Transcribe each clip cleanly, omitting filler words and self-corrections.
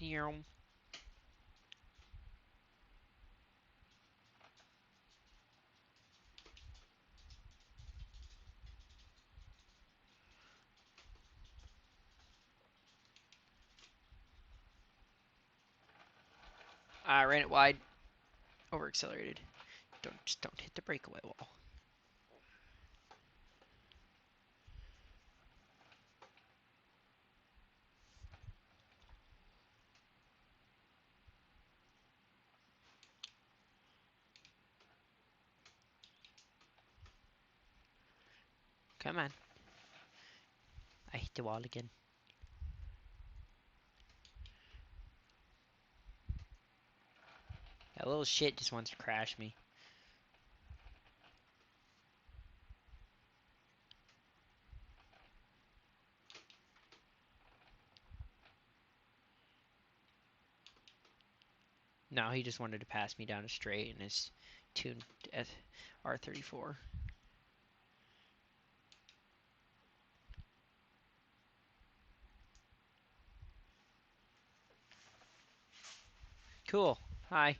Meow. I ran it wide. Over accelerated. Just don't hit the breakaway wall. Come on. I hit the wall again. That little shit just wants to crash me. No, he just wanted to pass me down a straight in his tuned R34. Cool. Hi.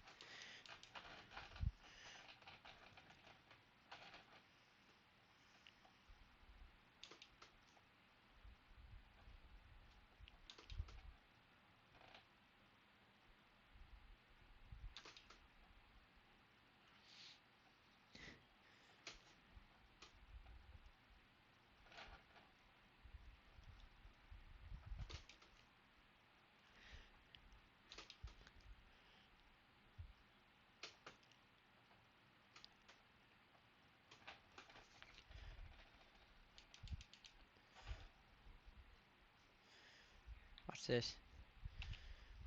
Watch this.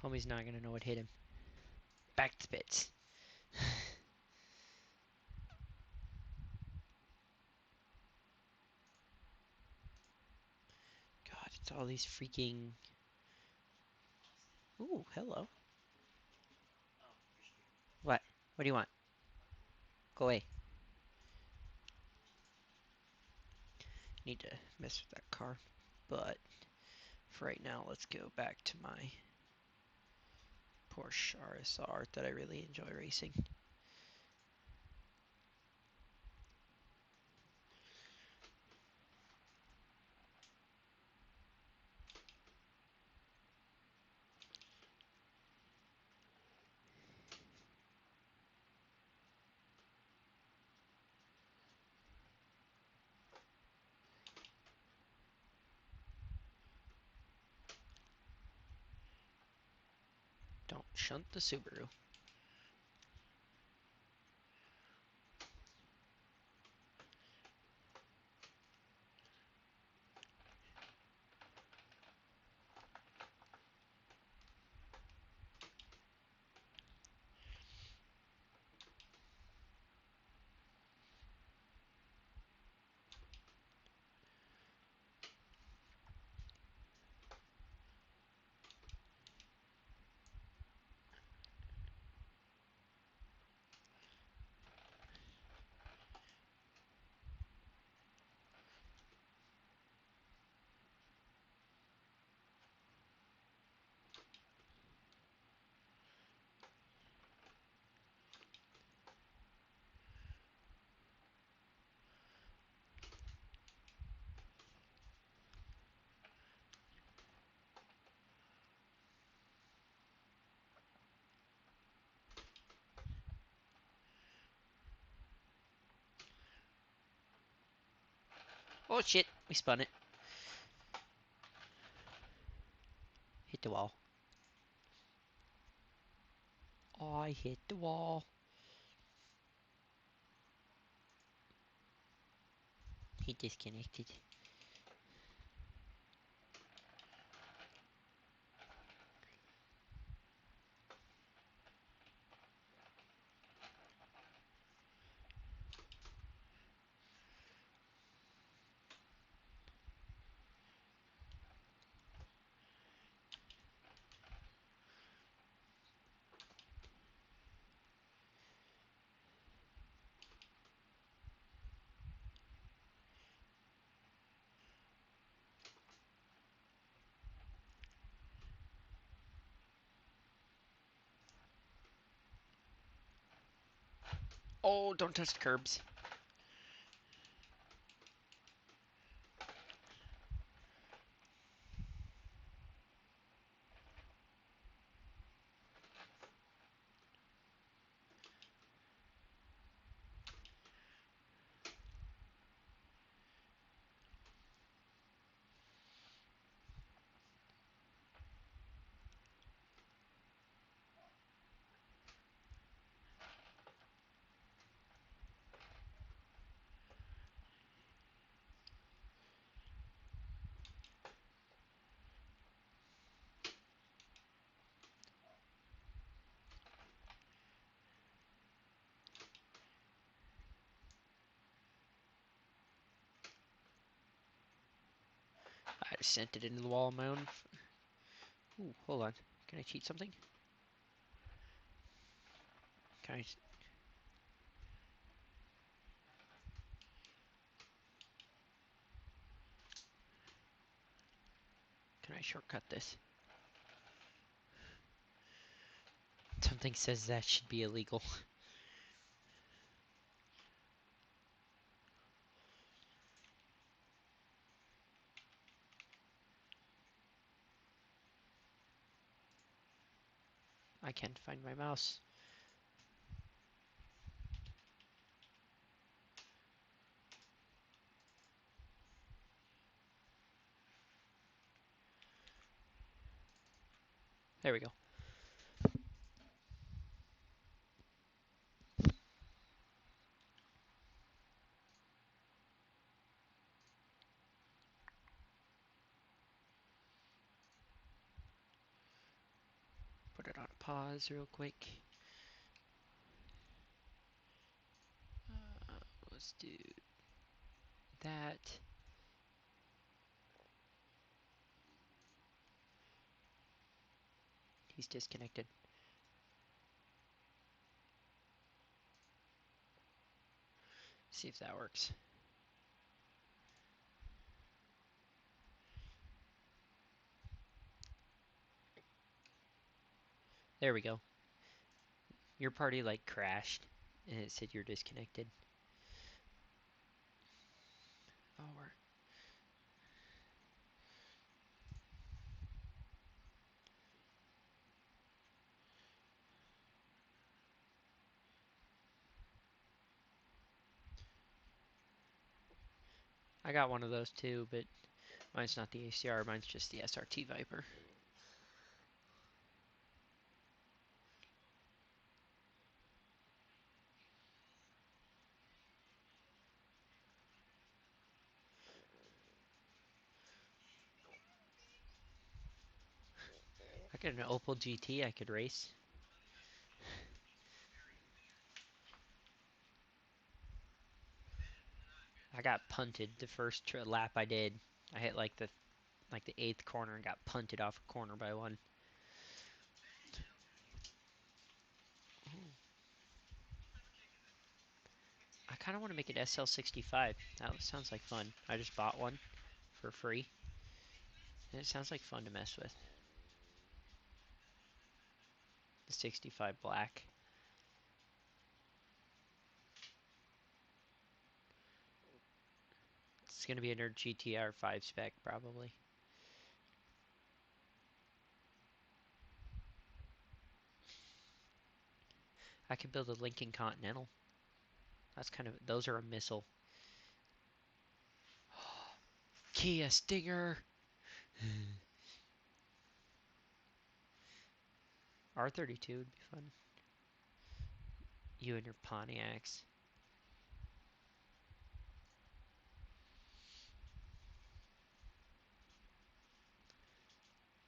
Homie's not gonna know what hit him. Back to spits. God, it's all these freaking... Ooh, hello. What? What do you want? Go away. Need to mess with that car. But for right now, let's go back to my Porsche RSR that I really enjoy racing. Don't shunt the Subaru. Oh shit, we spun it. Hit the wall. Oh, I hit the wall. He disconnected. Oh, don't touch the curbs. I just sent it into the wall on my own. Ooh, hold on. Can I cheat something? Can I? Can I shortcut this? Something says that should be illegal. I can't find my mouse. There we go. Put it on pause real quick. Let's do that. He's disconnected. See if that works. There we go. Your party like crashed and it said you're disconnected. Oh, I got one of those too, but mine's not the ACR, mine's just the SRT Viper. I got an Opel GT I could race. I got punted the first lap I did. I hit like the 8th corner and got punted off a corner by one. I kind of want to make it SL65. That sounds like fun. I just bought one for free. And it sounds like fun to mess with. The 65 black. It's going to be a nerd GTR 5 spec probably. I could build a Lincoln Continental. That's kind of, those are a missile. Kia Stinger! R32 would be fun. You and your Pontiacs.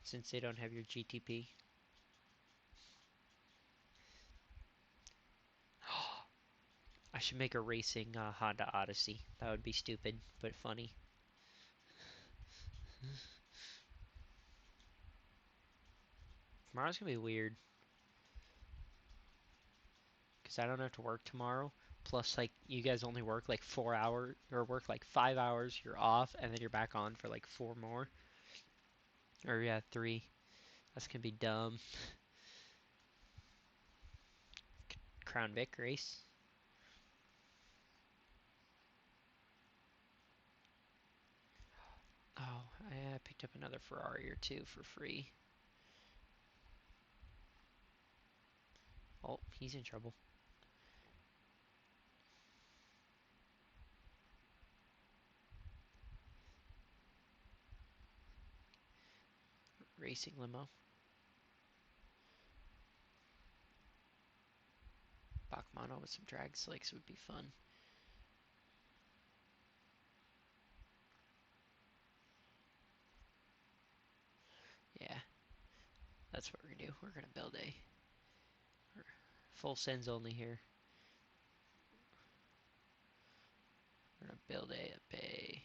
Since they don't have your GTP. I should make a racing Honda Odyssey. That would be stupid, but funny. Tomorrow's gonna be weird. Because I don't have to work tomorrow. Plus, like, you guys only work like 4 hours, or work like 5 hours, you're off, and then you're back on for like 4 more. Or, yeah, 3. That's gonna be dumb. Crown Vic race. Oh, I picked up another Ferrari or two for free. Oh, he's in trouble. Racing limo. Bachmano with some drag slicks would be fun. Yeah, that's what we're gonna do. We're gonna build a full sends only here. We're gonna build a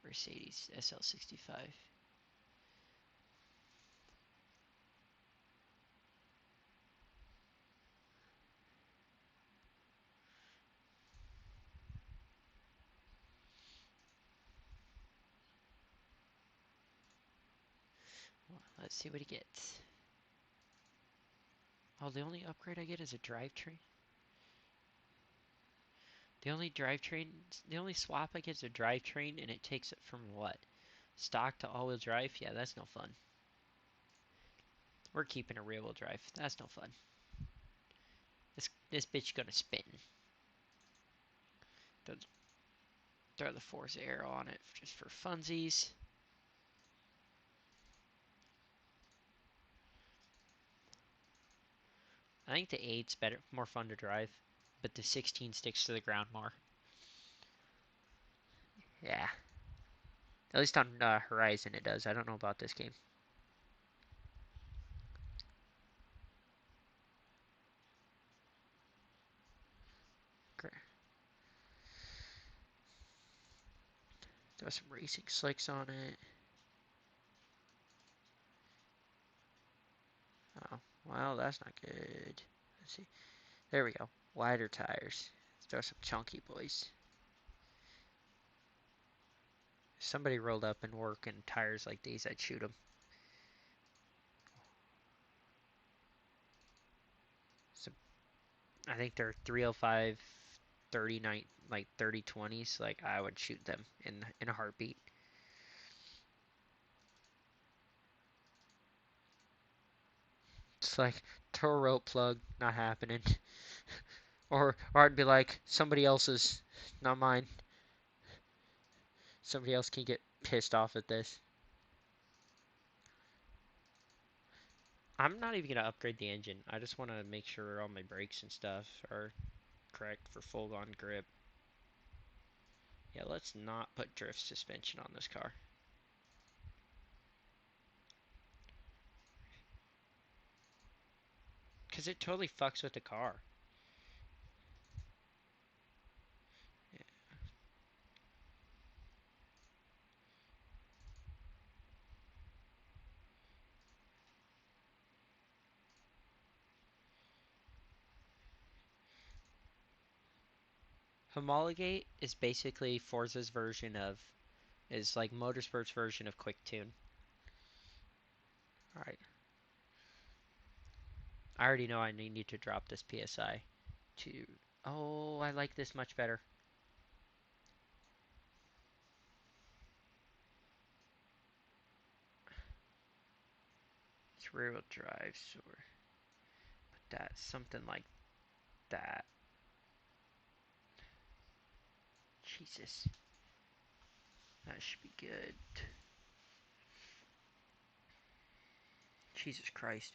Mercedes SL65. Well, let's see what he gets. Oh, the only upgrade I get is a drivetrain. The only swap I get is a drivetrain, and it takes it from what? Stock to all-wheel drive? Yeah, that's no fun. We're keeping a rear-wheel drive. That's no fun. This bitch gonna spin. Throw the Forza arrow on it just for funsies. I think the 8's better, more fun to drive, but the 16 sticks to the ground more. Yeah, at least on Horizon it does. I don't know about this game. Throw some racing slicks on it. Oh, well, that's not good. Let's see. There we go. Wider tires. Let's throw some chunky boys. If somebody rolled up and work in tires like these, I'd shoot them. So I think they're 305, 39, like 3020s. Like I would shoot them in a heartbeat. It's like tow rope plug, not happening. Or I'd be like somebody else's, not mine. Somebody else can get pissed off at this. I'm not even gonna upgrade the engine. I just want to make sure all my brakes and stuff are correct for full on grip. Yeah, let's not put drift suspension on this car. Because it totally fucks with the car. Yeah. Homologate is basically Forza's version of, is like Motorsport's version of Quick Tune. Alright. I already know I need to drop this PSI to... Oh, I like this much better. It's rear wheel drive, so put that, something like that. Jesus. That should be good. Jesus Christ.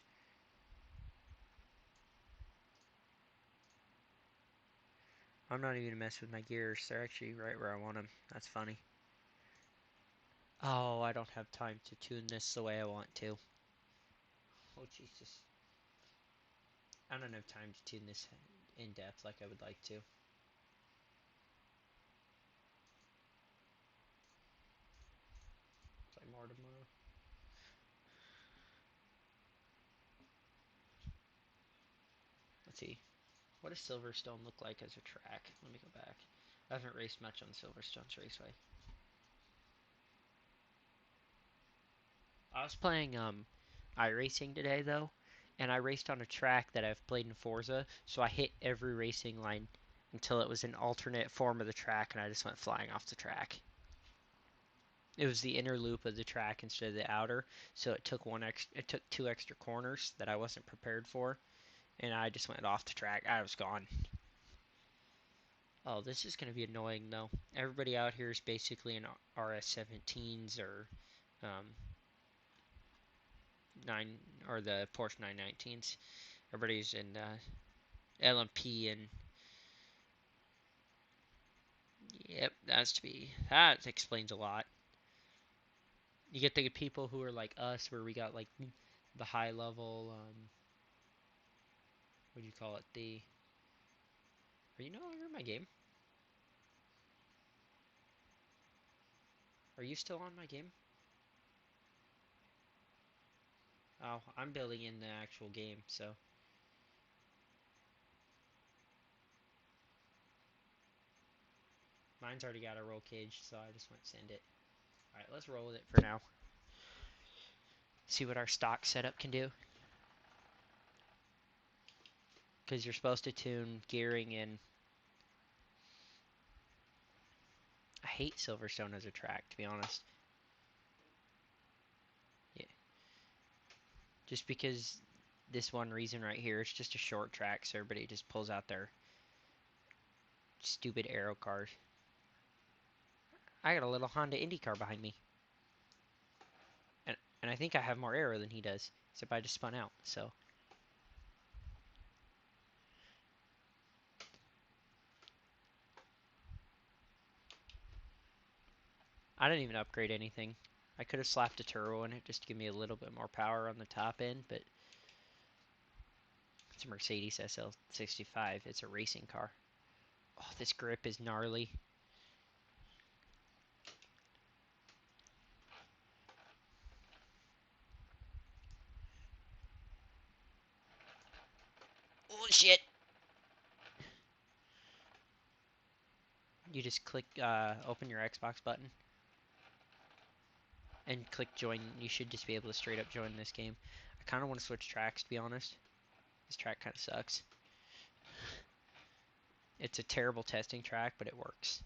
I'm not even gonna mess with my gears. They're actually right where I want them. That's funny. Oh, I don't have time to tune this the way I want to. Oh, Jesus. I don't have time to tune this in depth like I would like to. Play more tomorrow. Let's see. What does Silverstone look like as a track? Let me go back. I haven't raced much on Silverstone's raceway. I was playing iRacing today though, and I raced on a track that I've played in Forza, so I hit every racing line until it was an alternate form of the track, and I just went flying off the track. It was the inner loop of the track instead of the outer, so it took two extra corners that I wasn't prepared for, and I just went off the track. I was gone. Oh, this is going to be annoying though. Everybody out here is basically in RS17s or um, 9 or the Porsche 919s. Everybody's in LMP and yep, that explains a lot. You get the people who are like us, where we got like the high level. What do you call it? Are you no longer in my game? Are you still on my game? Oh, I'm building in the actual game, so mine's already got a roll cage, so I just went send it. All right, let's roll with it for now. See what our stock setup can do. Because you're supposed to tune gearing in. I hate Silverstone as a track, to be honest. Yeah. Just because this one reason right here, it's just a short track, so everybody just pulls out their stupid aero cars. I got a little Honda Indy car behind me. And I think I have more aero than he does, except I just spun out, so. I didn't even upgrade anything. I could have slapped a turbo in it just to give me a little bit more power on the top end, but it's a Mercedes SL65. It's a racing car. Oh, this grip is gnarly. Oh, shit! You just click, open your Xbox button and click join. You should just be able to straight up join this game. I kind of want to switch tracks, to be honest. This track kind of sucks. It's a terrible testing track, but it works.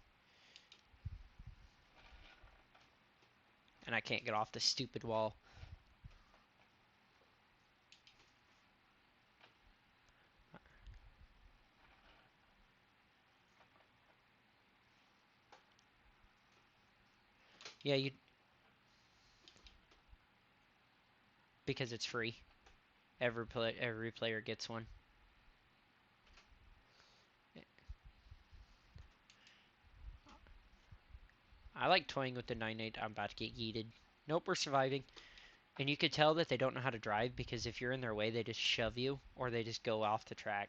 And I can't get off this stupid wall. Yeah, because it's free. Every player gets one. I like toying with the 9.8. I'm about to get yeeted. Nope, we're surviving. And you could tell that they don't know how to drive because if you're in their way, they just shove you or they just go off the track.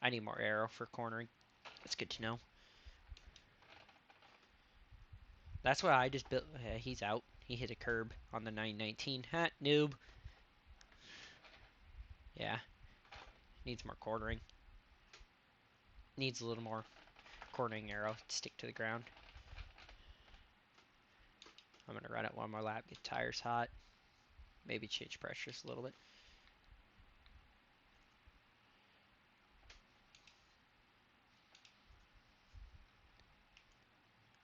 I need more aero for cornering. That's good to know. That's why I just built. He's out. He hit a curb on the 919. Ha, noob. Yeah, needs more cornering. Needs a little more cornering aero to stick to the ground. I'm going to run it one more lap, get tires hot. Maybe change pressures a little bit.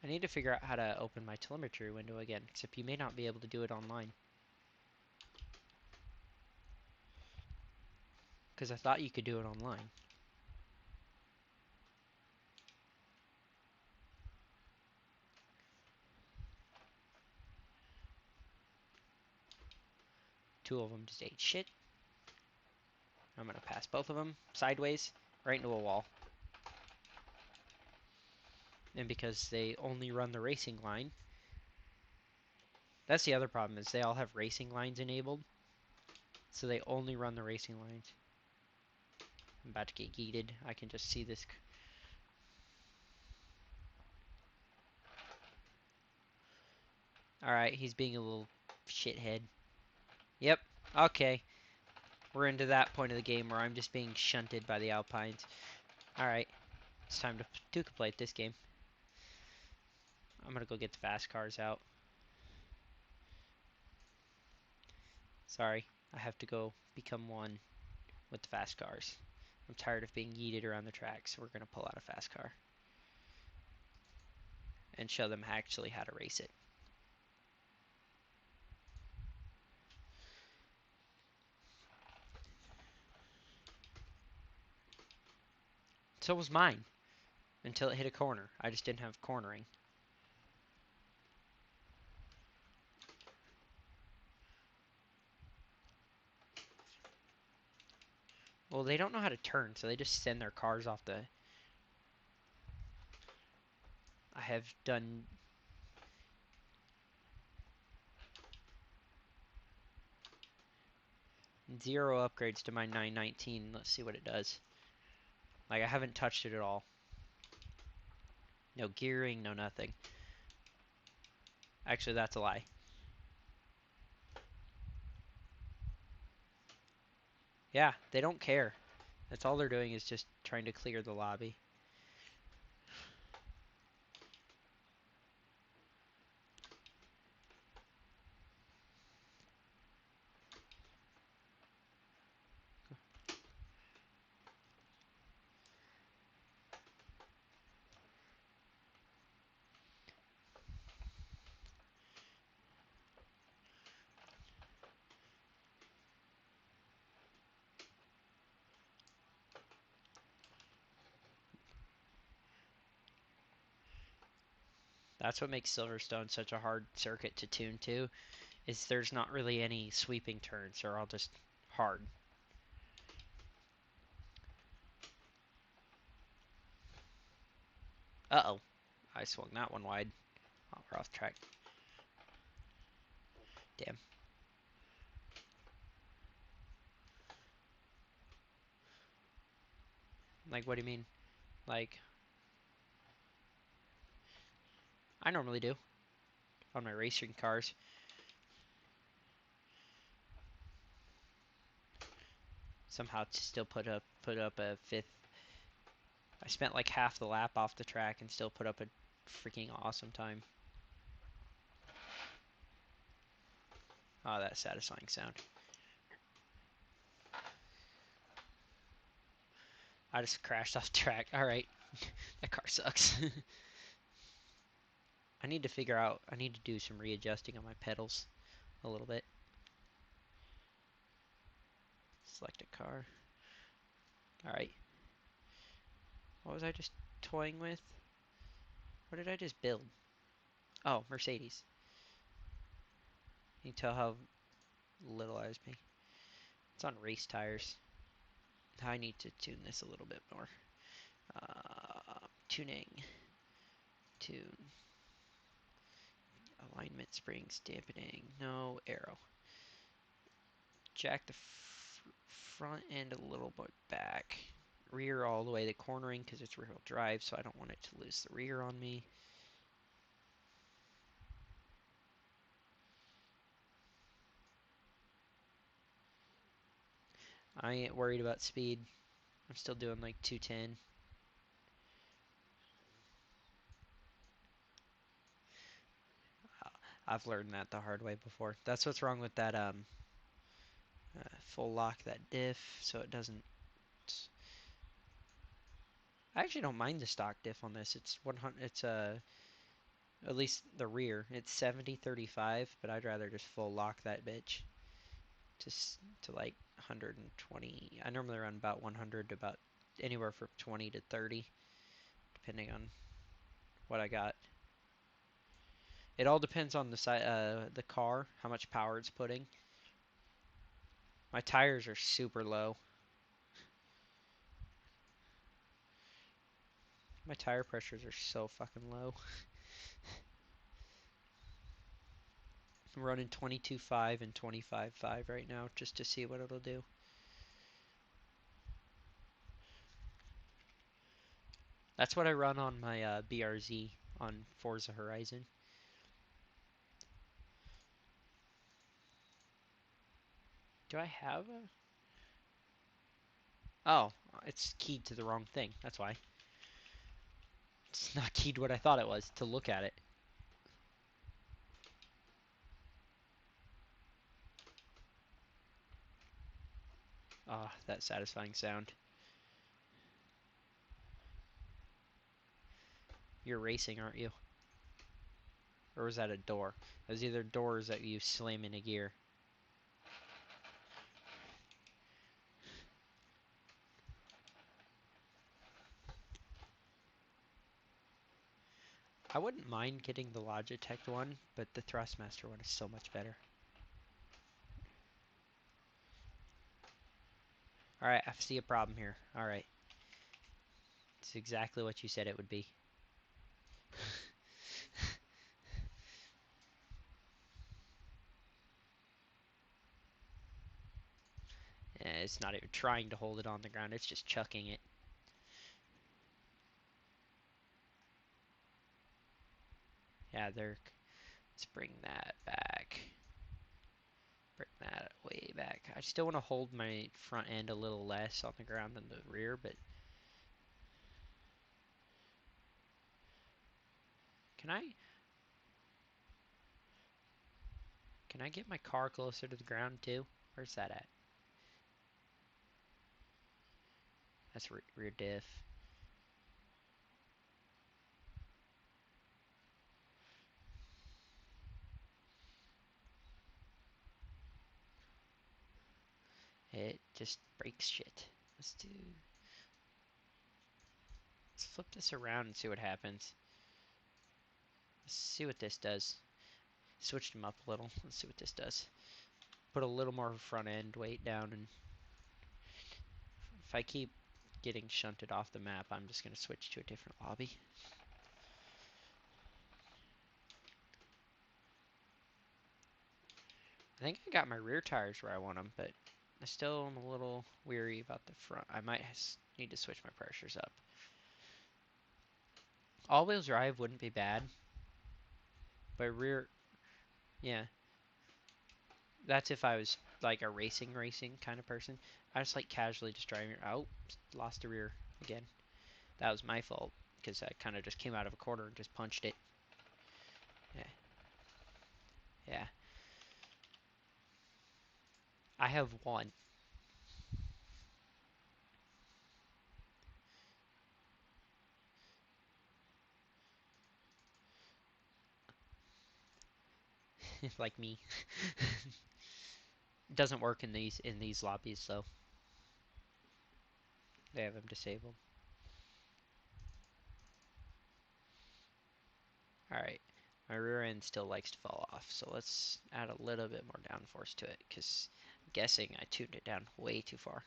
I need to figure out how to open my telemetry window again, except you may not be able to do it online. Because I thought you could do it online. Two of them just ate shit. I'm going to pass both of them sideways, right into a wall. And because they only run the racing line, that's the other problem, is they all have racing lines enabled. So they only run the racing lines. I'm about to get yeeted. I can just see this. Alright, he's being a little shithead. Yep, okay. We're into that point of the game where I'm just being shunted by the Alpines. Alright, it's time to complete this game. I'm gonna go get the fast cars out. Sorry, I have to go become one with the fast cars. I'm tired of being yeeted around the track, so we're gonna pull out a fast car. and show them actually how to race it. So was mine until it hit a corner. I just didn't have cornering. Well, they don't know how to turn, so they just send their cars off the... I have done... zero upgrades to my 919. Let's see what it does. Like, I haven't touched it at all. No gearing, no nothing. Actually, that's a lie. Yeah, they don't care. That's all they're doing is just trying to clear the lobby. That's what makes Silverstone such a hard circuit to tune to, is there's not really any sweeping turns. They're all just hard. Uh-oh. I swung that one wide. Oh, we're off track. Damn. Like, what do you mean? Like, I normally do on my racing cars. Somehow to still put up a fifth. I spent like half the lap off the track and still put up a freaking awesome time. Oh, that satisfying sound. I just crashed off the track. Alright. That car sucks. I need to figure out, I need to do some readjusting on my pedals a little bit. Select a car. Alright. What was I just toying with? What did I just build? Oh, Mercedes. Can you tell how little I was paying? It's on race tires. I need to tune this a little bit more. Tuning. Tune. Alignment, springs, dampening. No, aero. Jack the front end a little bit back. Rear all the way to cornering because it's rear-wheel drive, so I don't want it to lose the rear on me. I ain't worried about speed. I'm still doing like 210. I've learned that the hard way before. That's what's wrong with that full lock, that diff, so it doesn't... I actually don't mind the stock diff on this. It's 100. It's at least the rear. It's 70-35, but I'd rather just full lock that bitch. Just to like 120. I normally run about 100 to about anywhere from 20 to 30, depending on what I got. It all depends on the car, how much power it's putting. My tires are super low. My tire pressures are so fucking low. I'm running 22.5 and 25.5 right now just to see what it'll do. That's what I run on my BRZ on Forza Horizon. Do I have a... Oh, it's keyed to the wrong thing. That's why. It's not keyed what I thought it was to look at it. Ah, that satisfying sound. You're racing, aren't you? Or was that a door? It was either doors that you slam in a gear. I wouldn't mind getting the Logitech one, but the Thrustmaster one is so much better. Alright, I see a problem here. Alright. It's exactly what you said it would be. It's not even trying to hold it on the ground, it's just chucking it. Yeah, let's bring that back. Bring that way back. I still want to hold my front end a little less on the ground than the rear, but can I can I get my car closer to the ground too? Where's that at? That's rear diff. It just breaks shit. Let's flip this around and see what happens. Let's see what this does. Switched them up a little. Let's see what this does. Put a little more front end weight down, and if I keep getting shunted off the map, I'm just going to switch to a different lobby. I think I got my rear tires where I want them, but I still am a little weary about the front. I might need to switch my pressures up. All-wheel drive wouldn't be bad, but rear, yeah, that's if I was like a racing kind of person. I just like casually just driving. Oh, lost a rear again. That was my fault because I kind of just came out of a corner and just punched it. Yeah, yeah. I have one. Like me. It doesn't work in these lobbies, so they have them disabled. Alright, my rear end still likes to fall off, so let's add a little bit more downforce to it, because I'm guessing I tuned it down way too far.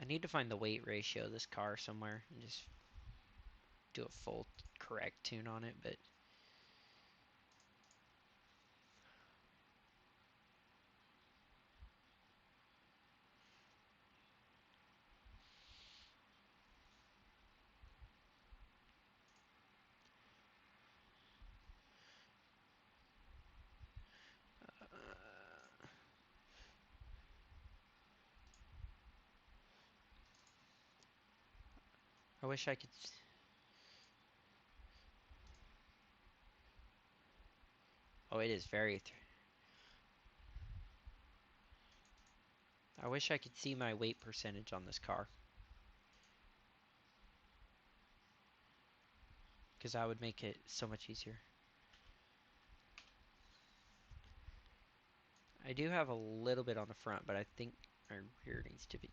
I need to find the weight ratio of this car somewhere and just do a full correct tune on it, but I wish I could. Oh, it is very. I wish I could see my weight percentage on this car, because that would make it so much easier. I do have a little bit on the front, but I think my rear needs to be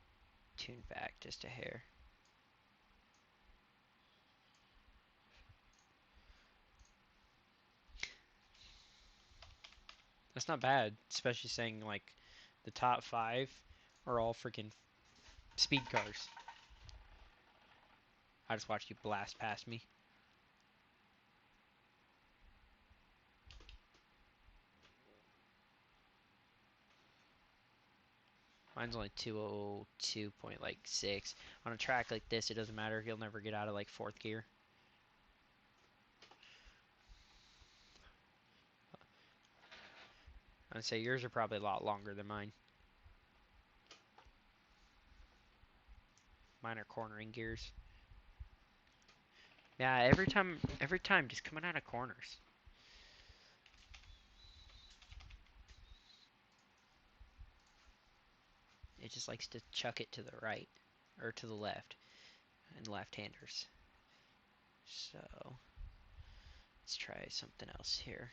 tuned back just a hair. That's not bad, especially saying like the top 5 are all freaking speed cars. I just watched you blast past me. Mine's only 202.6. On a track like this, it doesn't matter. You'll never get out of like 4th gear. I'd say yours are probably a lot longer than mine. Mine are cornering gears. Yeah, every time, just coming out of corners. It just likes to chuck it to the right, or to the left, and left-handers. So let's try something else here.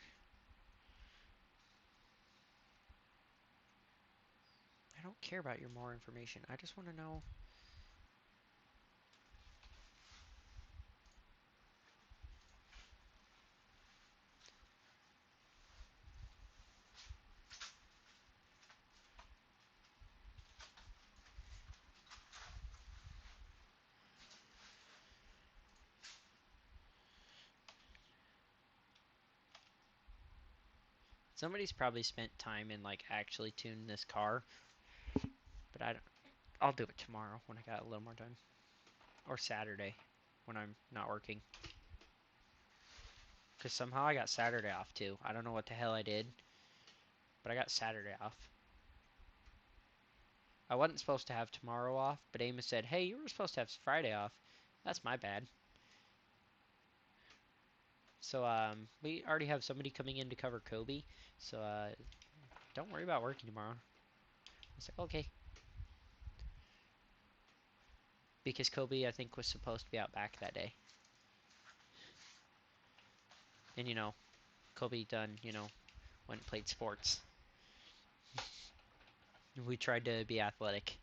I don't care about your more information. I just want to know. Somebody's probably spent time in like actually tuning this car, but I don't. I'll do it tomorrow when I got a little more time, or Saturday when I'm not working. Cause somehow I got Saturday off too. I don't know what the hell I did, but I got Saturday off. I wasn't supposed to have tomorrow off, but Amos said, "Hey, you were supposed to have Friday off." That's my bad. So we already have somebody coming in to cover Kobe. So don't worry about working tomorrow. I was like, okay, because Kobe I think was supposed to be out back that day, and you know, Kobe done went and played sports. We tried to be athletic.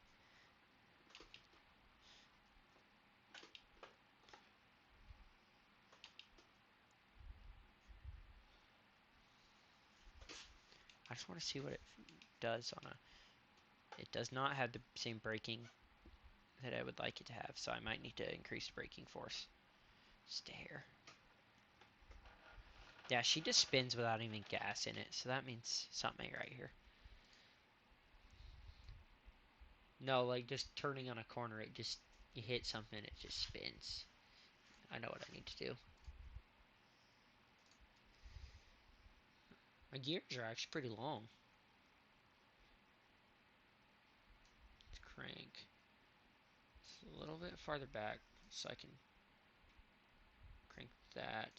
I just want to see what it does on a. It does not have the same braking that I would like it to have, so I might need to increase the braking force. Stare. Yeah, she just spins without even gas in it, so that means something ain't right here. No, like just turning on a corner, you hit something, it just spins. I know what I need to do. My gears are actually pretty long. Let's crank. It's a little bit farther back so I can crank that.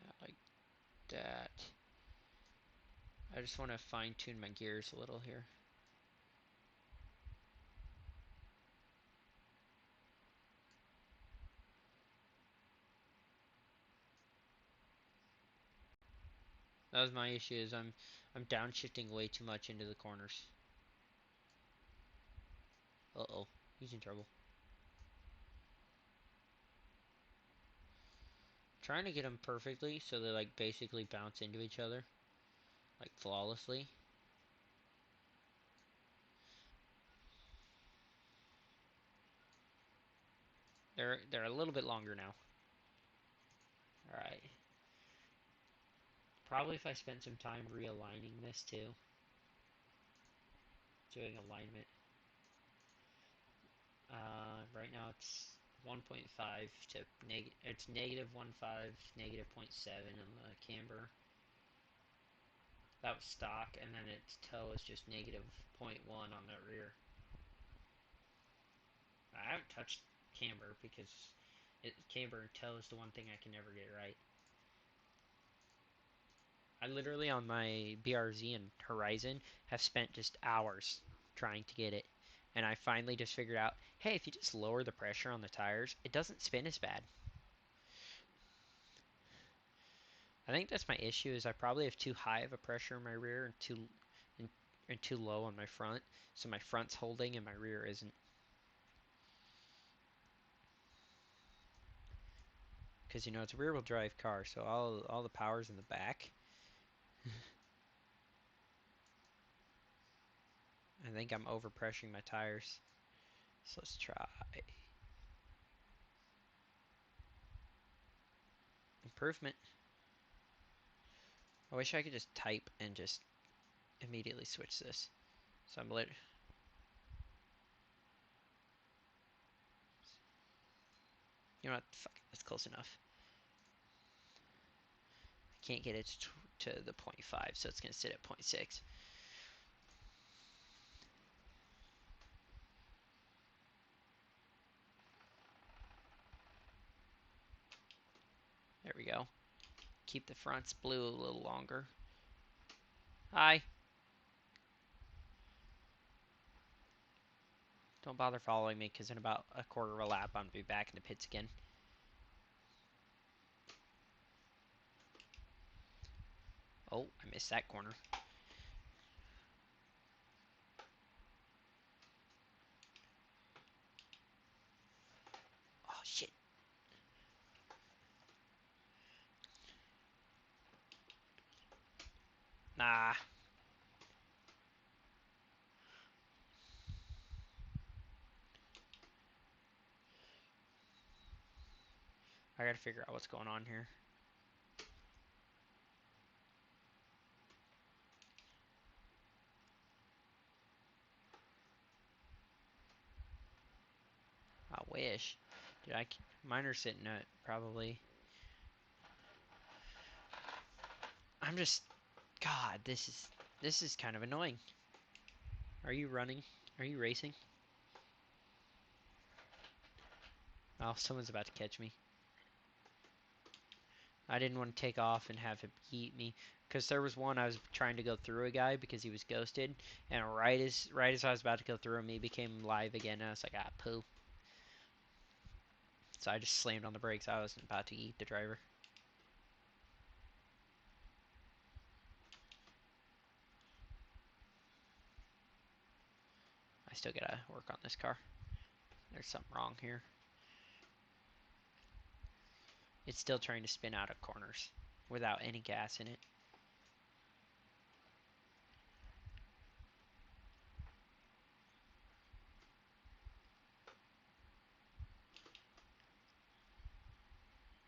Not like that. I just want to fine tune my gears a little here. That was my issue, is I'm downshifting way too much into the corners. Uh-oh, he's in trouble. Trying to get them perfectly so they like basically bounce into each other, like flawlessly. They're a little bit longer now. All right. Probably if I spent some time realigning this too, doing alignment. Right now it's 1.5 to negative. It's negative 1.5, negative 0.7 on the camber. That was stock, and then its toe is just negative -0.1 on the rear. I haven't touched camber because camber and toe is the one thing I can never get right. I literally on my BRZ and Horizon have spent just hours trying to get it. And I finally just figured out, hey, if you just lower the pressure on the tires, it doesn't spin as bad. I think that's my issue, is I probably have too high of a pressure in my rear and, and too low on my front. So my front's holding and my rear isn't. Because it's a rear wheel drive car, so all the power's in the back. I think I'm overpressuring my tires. So let's try improvement. I wish I could just type and just immediately switch this. So I'm literally. You know what? Fuck, that's close enough. I can't get it to the 0.5, so it's going to sit at 0.6. There we go. Keep the fronts blue a little longer. Hi. Don't bother following me, because in about a quarter of a lap, I'm going to be back in the pits again. Oh, I missed that corner. Oh, shit. Nah. I gotta figure out what's going on here. I wish. Did I? Mine are sitting at probably. I'm just. God, this is kind of annoying. Are you running? Are you racing? Oh, someone's about to catch me. I didn't want to take off and have him eat me, because there was one I was trying to go through a guy because he was ghosted, and right as I was about to go through him, he became live again, and I was like, ah, poo. So I just slammed on the brakes. I wasn't about to eat the driver. I still gotta work on this car. There's something wrong here. It's still trying to spin out of corners without any gas in it.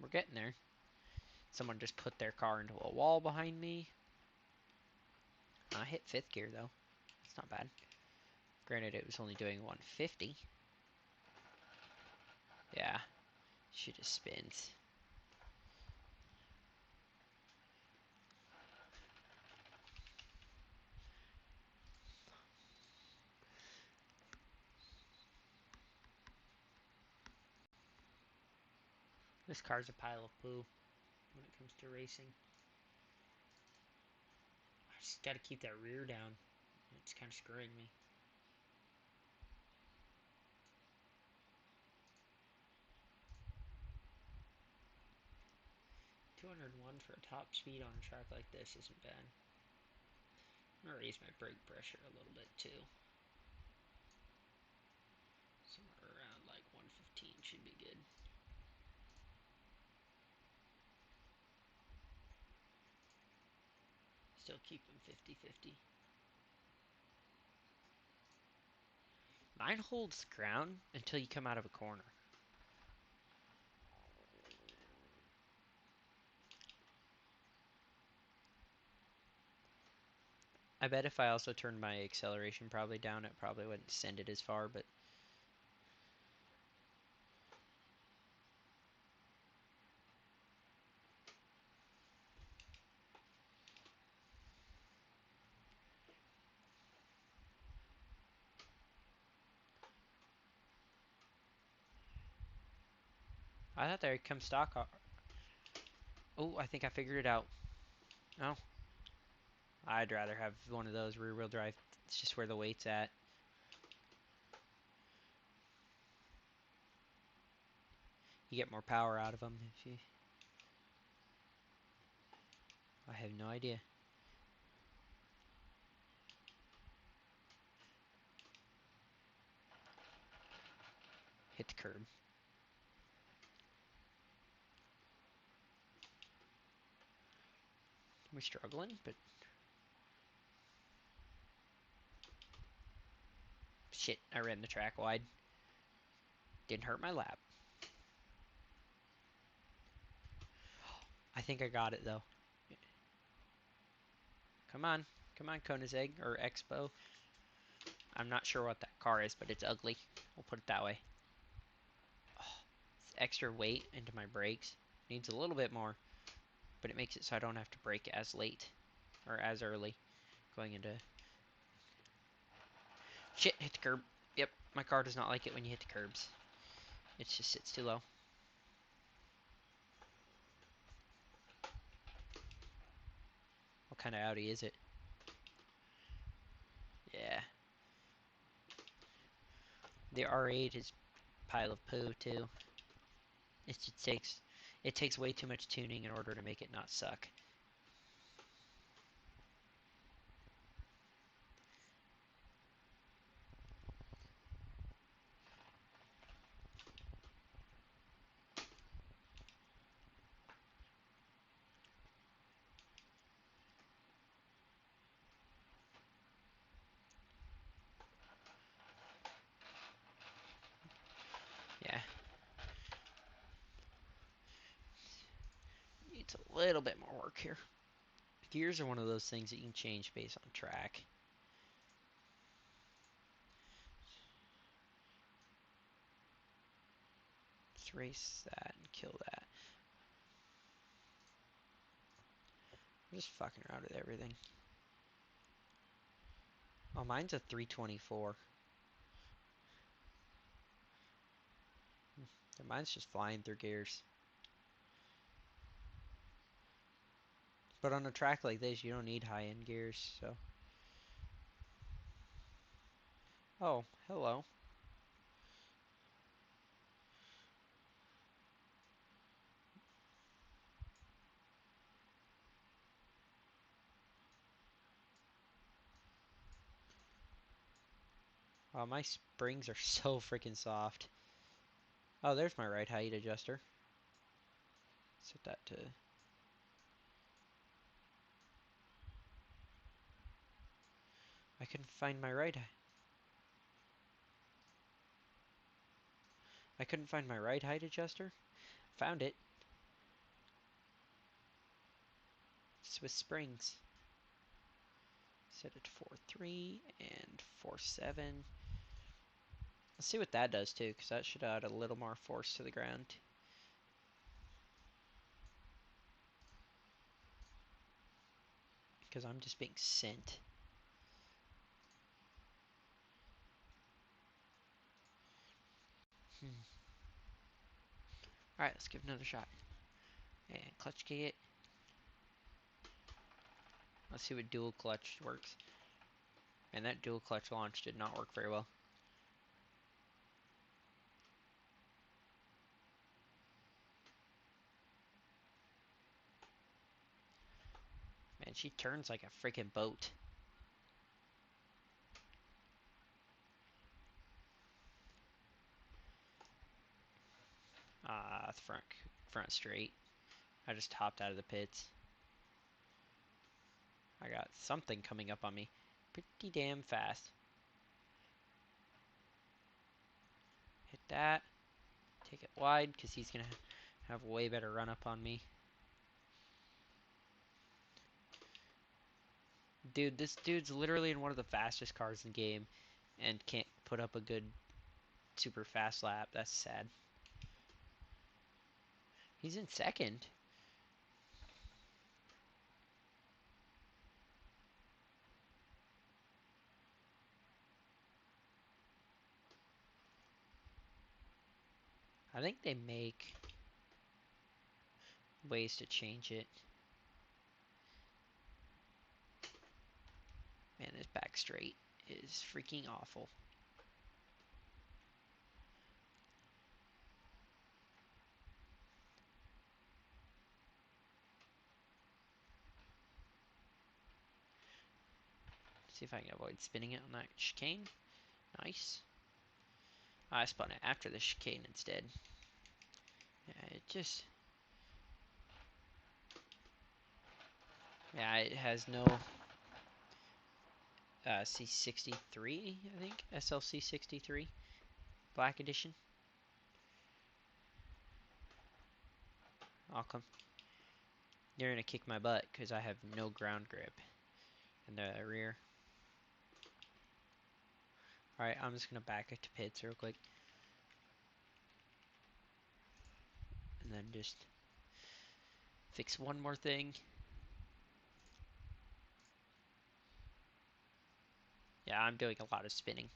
We're getting there. Someone just put their car into a wall behind me. I hit 5th gear though. It's not bad. Granted, it was only doing 150. Yeah, she just spins. This car's a pile of poo when it comes to racing. I just gotta keep that rear down. It's kind of screwing me. 201 for a top speed on a track like this isn't bad. I'm gonna raise my brake pressure a little bit too. Somewhere around like 115 should be good. Still keep them 50-50. Mine holds ground until you come out of a corner. I bet if I also turned my acceleration probably down, it probably wouldn't send it as far, but I thought they'd come stock. Oh, I think I figured it out. Oh, I'd rather have one of those rear wheel drive. It's just where the weight's at. You get more power out of them if you. I have no idea. Hit the curb. We're struggling, but shit, I ran the track wide. Didn't hurt my lap. I think I got it though. Come on. Come on, Koenigsegg or Expo. I'm not sure what that car is, but it's ugly. We'll put it that way. Oh, it's extra weight into my brakes. Needs a little bit more, but it makes it so I don't have to brake as late or as early going into. Shit, hit the curb. Yep, my car does not like it when you hit the curbs. It just sits too low. What kind of Audi is it? Yeah. The R8 is a pile of poo too. It just takes way too much tuning in order to make it not suck. Yeah. Needs a little bit more work here. Gears are one of those things that you can change based on track. Let's race that and kill that. I'm just fucking around with everything. Oh, mine's a 324. Mine's just flying through gears. But on a track like this, you don't need high-end gears, so... Oh, hello. Oh, my springs are so freaking soft. Oh, there's my right height adjuster. Set that to... I couldn't find my right... I couldn't find my right height adjuster. Found it. Swiss springs. Set it to 4.3 and 4.7. Let's see what that does too, because that should add a little more force to the ground. Because I'm just being sent. Alright, let's give another shot. And clutch kick it. Let's see what dual clutch works. And that dual clutch launch did not work very well. Man, she turns like a freaking boat. Front straight. I just hopped out of the pits. I got something coming up on me pretty damn fast. Hit that. Take it wide because he's going to have a way better run up on me. Dude, this dude's literally in one of the fastest cars in the game and can't put up a good super fast lap. That's sad. He's in second. I think they make ways to change it. Man, this back straight is freaking awful. See if I can avoid spinning it on that chicane. Nice. I spun it after the chicane instead. Yeah, it just... Yeah, it has no C63, I think. SLC 63. Black Edition. I'll come. You're gonna kick my butt because I have no ground grip in the rear. Alright, I'm just gonna back it to pits real quick. And then just fix one more thing. Yeah, I'm doing a lot of spinning.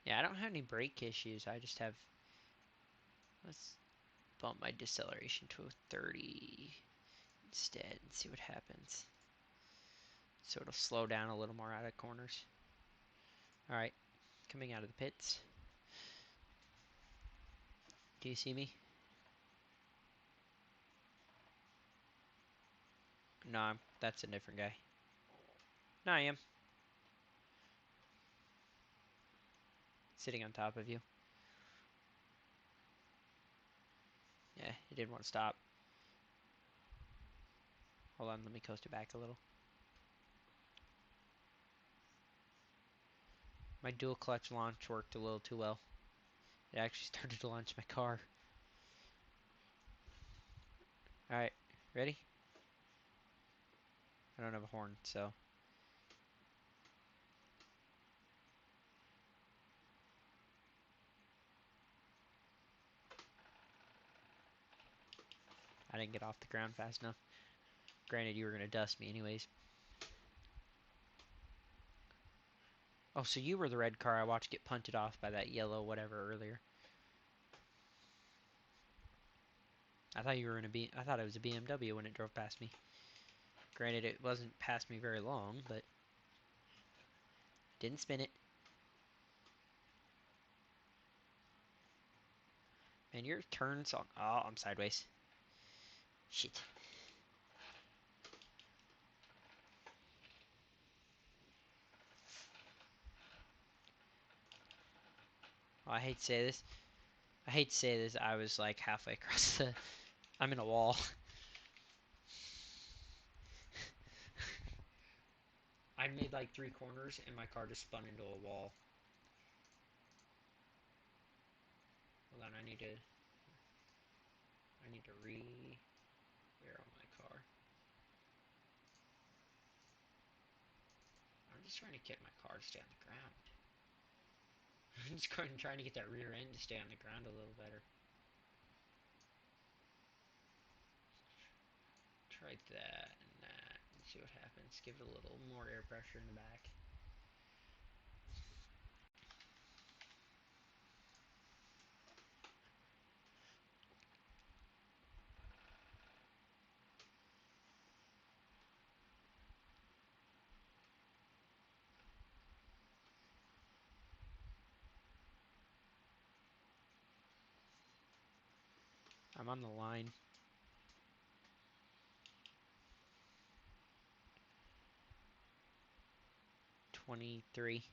Yeah, I don't have any brake issues. I just have... bump my deceleration to a 30 instead and see what happens. So it'll slow down a little more out of corners. Alright, coming out of the pits. Do you see me? No, that's a different guy. No, I am. Sitting on top of you. Yeah, he didn't want to stop. Hold on, let me coast it back a little. My dual clutch launch worked a little too well. It actually started to launch my car. Alright, ready? I don't have a horn, so... I didn't get off the ground fast enough. Granted, you were going to dust me anyways. Oh, so you were the red car I watched get punted off by that yellow whatever earlier. I thought you were in a I thought it was a BMW when it drove past me. Granted, it wasn't past me very long, but didn't spin it. Man, your turns on... Oh, I'm sideways. Shit. Oh, I hate to say this. I hate to say this. I was like halfway across the... I'm in a wall. I made like 3 corners and my car just spun into a wall. Hold on, I need to re-arrow my car. I'm just trying to get my car to stay on the ground. I'm just trying to get that rear end to stay on the ground a little better. Try that and that and see what happens. Give it a little more air pressure in the back. I'm on the line. 23. Do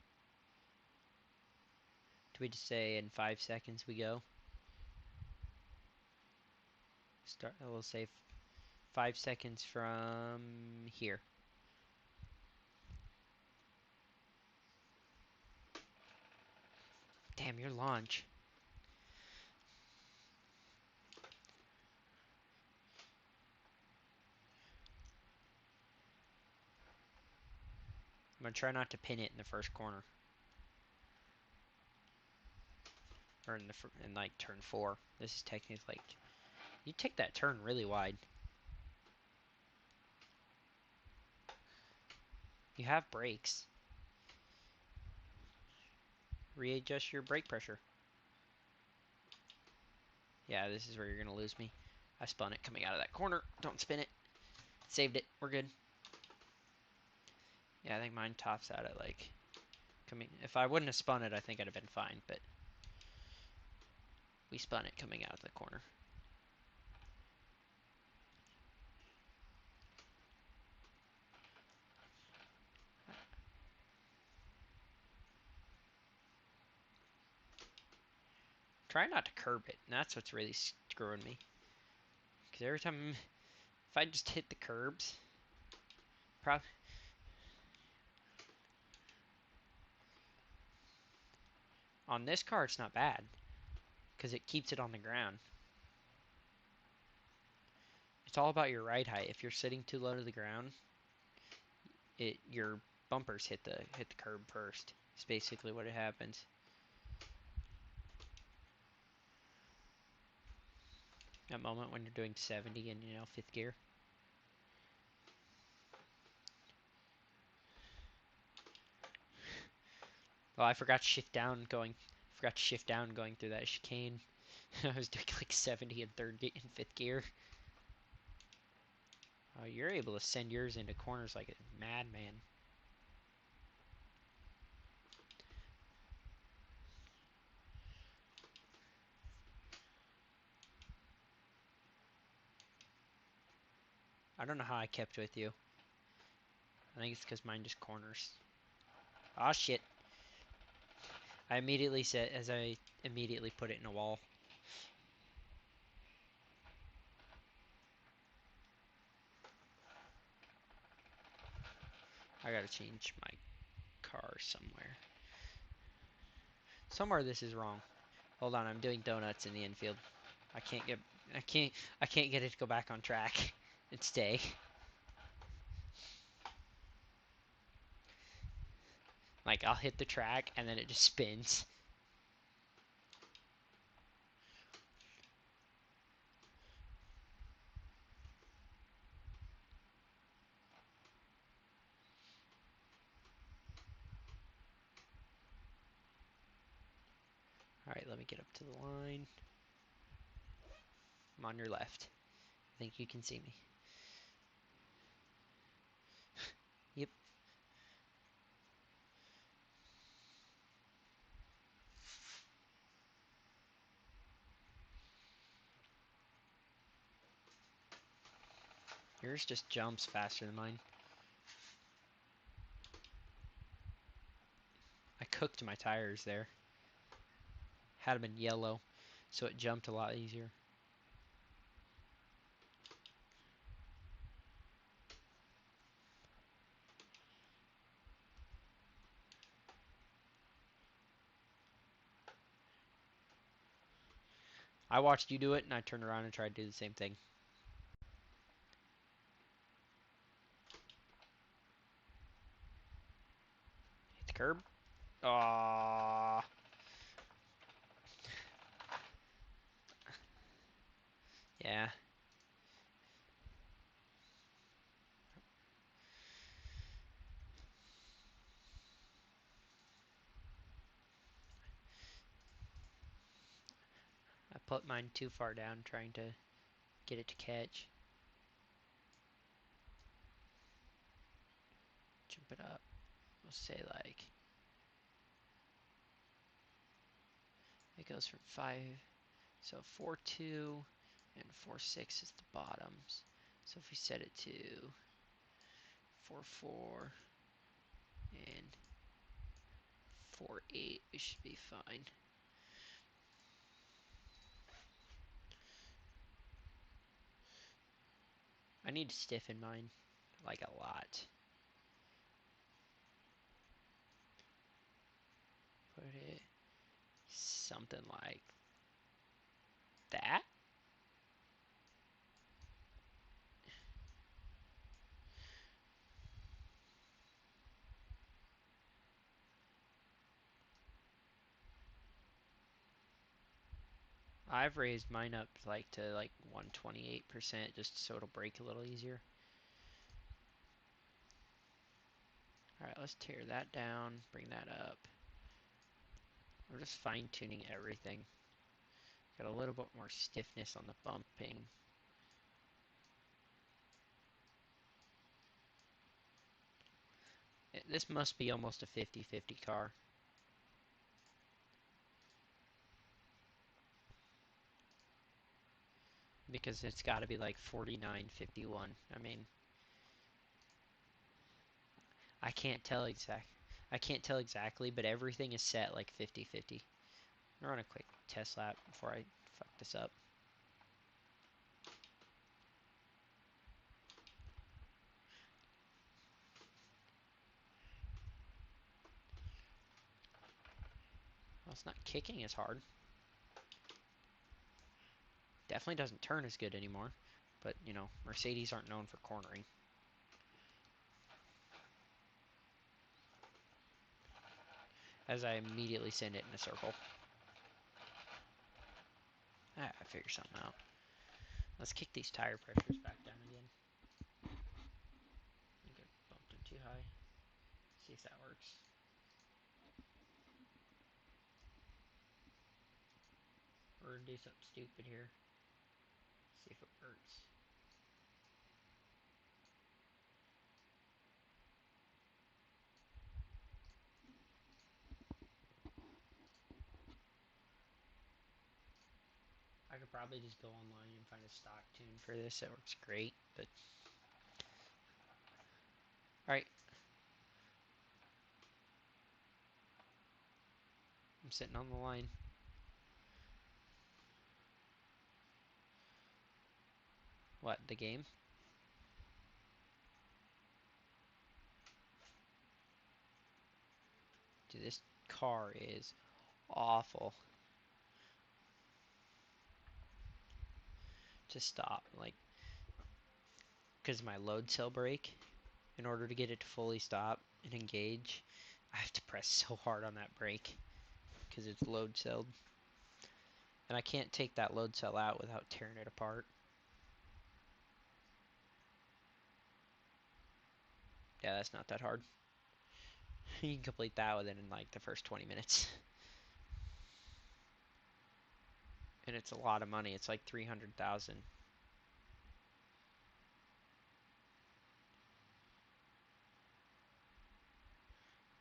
we just say in 5 seconds we go? Start. We'll say 5 seconds from here. Damn, your launch. I'm gonna try not to pin it in the first corner. Or in like turn 4. This is technically like... You take that turn really wide. You have brakes. Readjust your brake pressure. Yeah, this is where you're gonna lose me. I spun it coming out of that corner. Don't spin it. Saved it. We're good. Yeah, I think mine tops out at like... If I wouldn't have spun it, I think I'd have been fine, but... We spun it coming out of the corner. Try not to curb it, and that's what's really screwing me. Because every time... If I just hit the curbs... On this car, it's not bad. Because it keeps it on the ground. It's all about your ride height. If you're sitting too low to the ground, your bumpers hit the curb first. It's basically what it happens. That moment when you're doing 70 in, 5th gear. Oh, I forgot to shift down going through that chicane. I was doing like 70 in in fifth gear. Oh, you're able to send yours into corners like a madman. I don't know how I kept with you. I think it's because mine just corners. Oh shit. I immediately said, as I immediately put it in a wall. I gotta change my car somewhere. Somewhere this is wrong. Hold on, I'm doing donuts in the infield. I can't get I can't I can't get it to go back on track and stay. Like I'll hit the track and then it just spins. Alright, let me get up to the line. I'm on your left. I think you can see me. Yep. Yours just jumps faster than mine. I cooked my tires there. Had them in yellow, so it jumped a lot easier. I watched you do it, and I turned around and tried to do the same thing. Hit the curb. Aww. Yeah. I put mine too far down trying to get it to catch. Jump it up. We'll say like it goes from 5, so 4.2 and 4.6 is the bottoms. So if we set it to 4.4 and 4.8, we should be fine. I need to stiffen mine like a lot. Put it something like that. I've raised mine up like to like 128% just so it'll break a little easier. Alright, let's tear that down, bring that up. We're just fine tuning everything. Got a little bit more stiffness on the bumping. This must be almost a 50-50 car. Because it's got to be like 49-51. I mean, I can't tell exactly, but everything is set like 50-50. I'm gonna run a quick test lap before I fuck this up. Well, it's not kicking as hard. Definitely doesn't turn as good anymore. But, you know, Mercedes aren't known for cornering. As I immediately send it in a circle. Ah, I figure something out. Let's kick these tire pressures back down again. I think I bumped them too high. See if that works. over and do something stupid here. See if it works. I could probably just go online and find a stock tune for this that works great, but... Alright. I'm sitting on the line. What, the game? Dude, this car is awful. To stop, like, because my load cell brake, in order to get it to fully stop and engage, I have to press so hard on that brake because it's load celled. And I can't take that load cell out without tearing it apart. Yeah, that's not that hard. You can complete that within like the first 20 minutes. And it's a lot of money. It's like 300,000.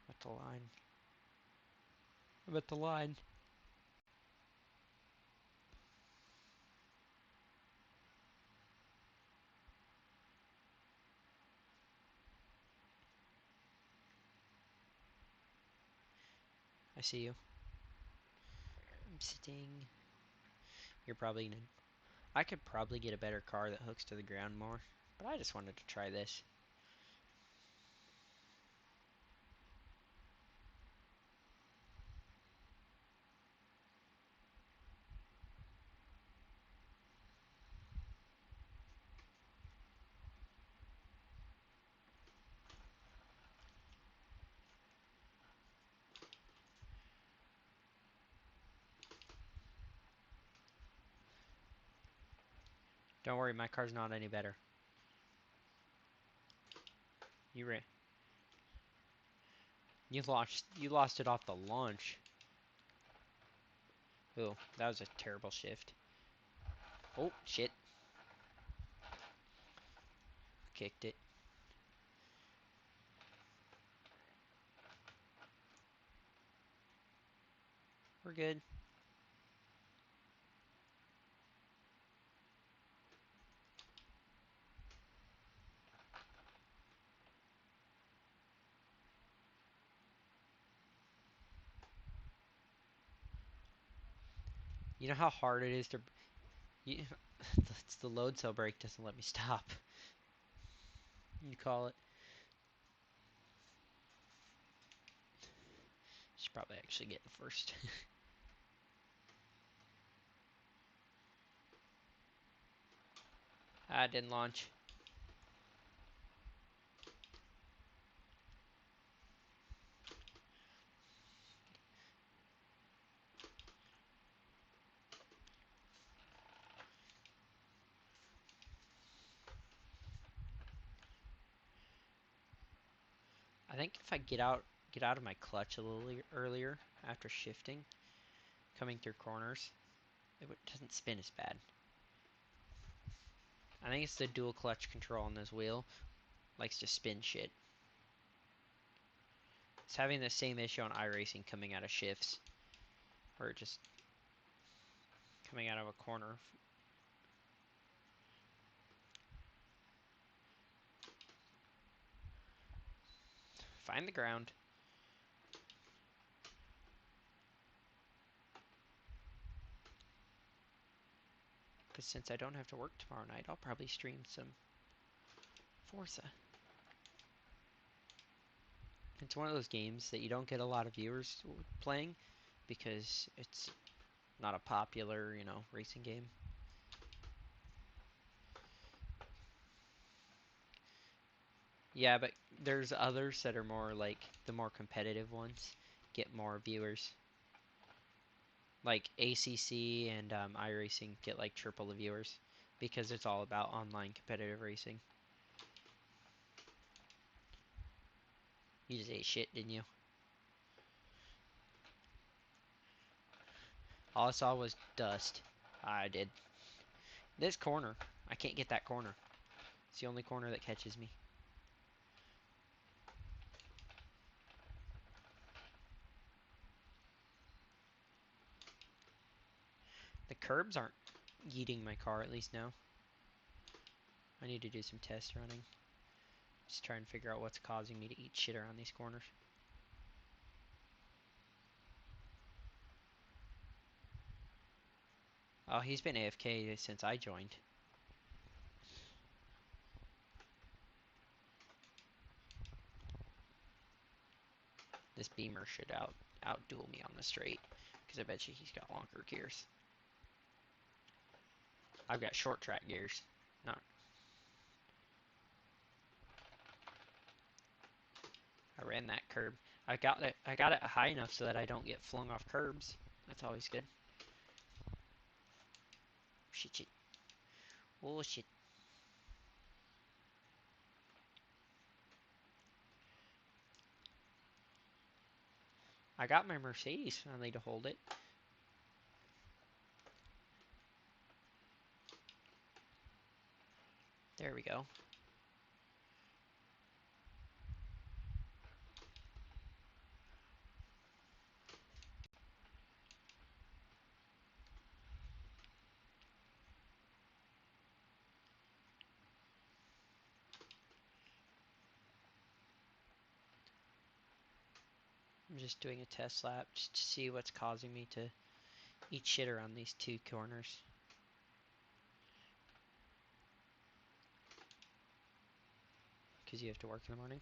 At the line. I'm at the line. I see you. I'm sitting. You're probably gonna... I could probably get a better car that hooks to the ground more. But I just wanted to try this. Don't worry, my car's not any better. You ran. You lost it off the launch. Oh, that was a terrible shift. Oh, shit. Kicked it. We're good. You know how hard it is to... You, it's the load cell brake doesn't let me stop. You call it. Should probably actually get it first. I didn't launch. I think if I get out of my clutch a little earlier after shifting, coming through corners, doesn't spin as bad. I think it's the dual clutch control on this wheel. Likes to spin shit. It's having the same issue on iRacing coming out of shifts. Where it just coming out of a corner. Find the ground. Because since I don't have to work tomorrow night, I'll probably stream some Forza. It's one of those games that you don't get a lot of viewers playing because it's not a popular, racing game. Yeah, but there's others that are more like the more competitive ones get more viewers. Like ACC and iRacing get like triple the viewers because it's all about online competitive racing. You just ate shit, didn't you? All I saw was dust. I did. This corner. I can't get that corner. It's the only corner that catches me. The curbs aren't yeeting my car, at least now. I need to do some test running. Just try and figure out what's causing me to eat shit around these corners. Oh, he's been AFK since I joined. This Beamer should outduel me on the straight, because I bet you he's got longer gears. I've got short track gears. Not. I ran that curb. I got it high enough so that I don't get flung off curbs. That's always good. Shit, shit. Oh shit. I got my Mercedes finally to hold it. There we go. I'm just doing a test lap just to see what's causing me to eat shit around these two corners. Because you have to work in the morning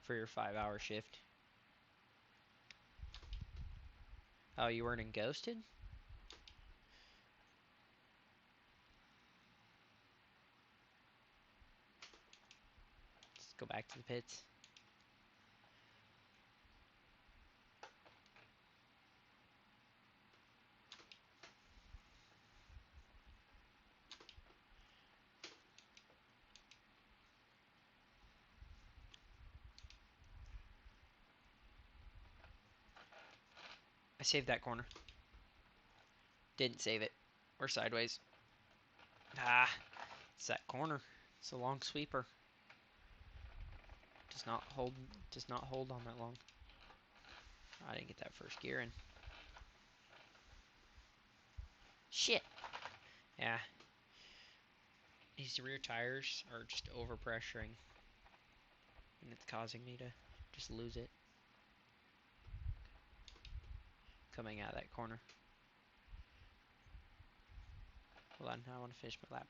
for your 5-hour shift. Oh, you weren't in Ghosted? Let's go back to the pits. I saved that corner. Didn't save it. We're sideways. Ah, it's that corner. It's a long sweeper. Does not hold on that long. I didn't get that first gear in. Shit. Yeah. These rear tires are just overpressuring. And it's causing me to just lose it. Coming out of that corner. Hold on, I want to finish my lap.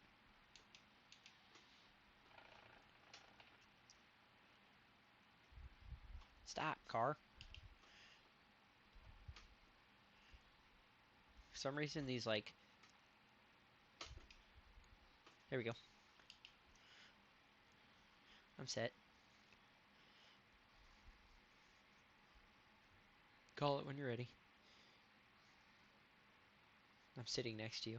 Stop, car. For some reason, these like... There we go. I'm set. Call it when you're ready. I'm sitting next to you.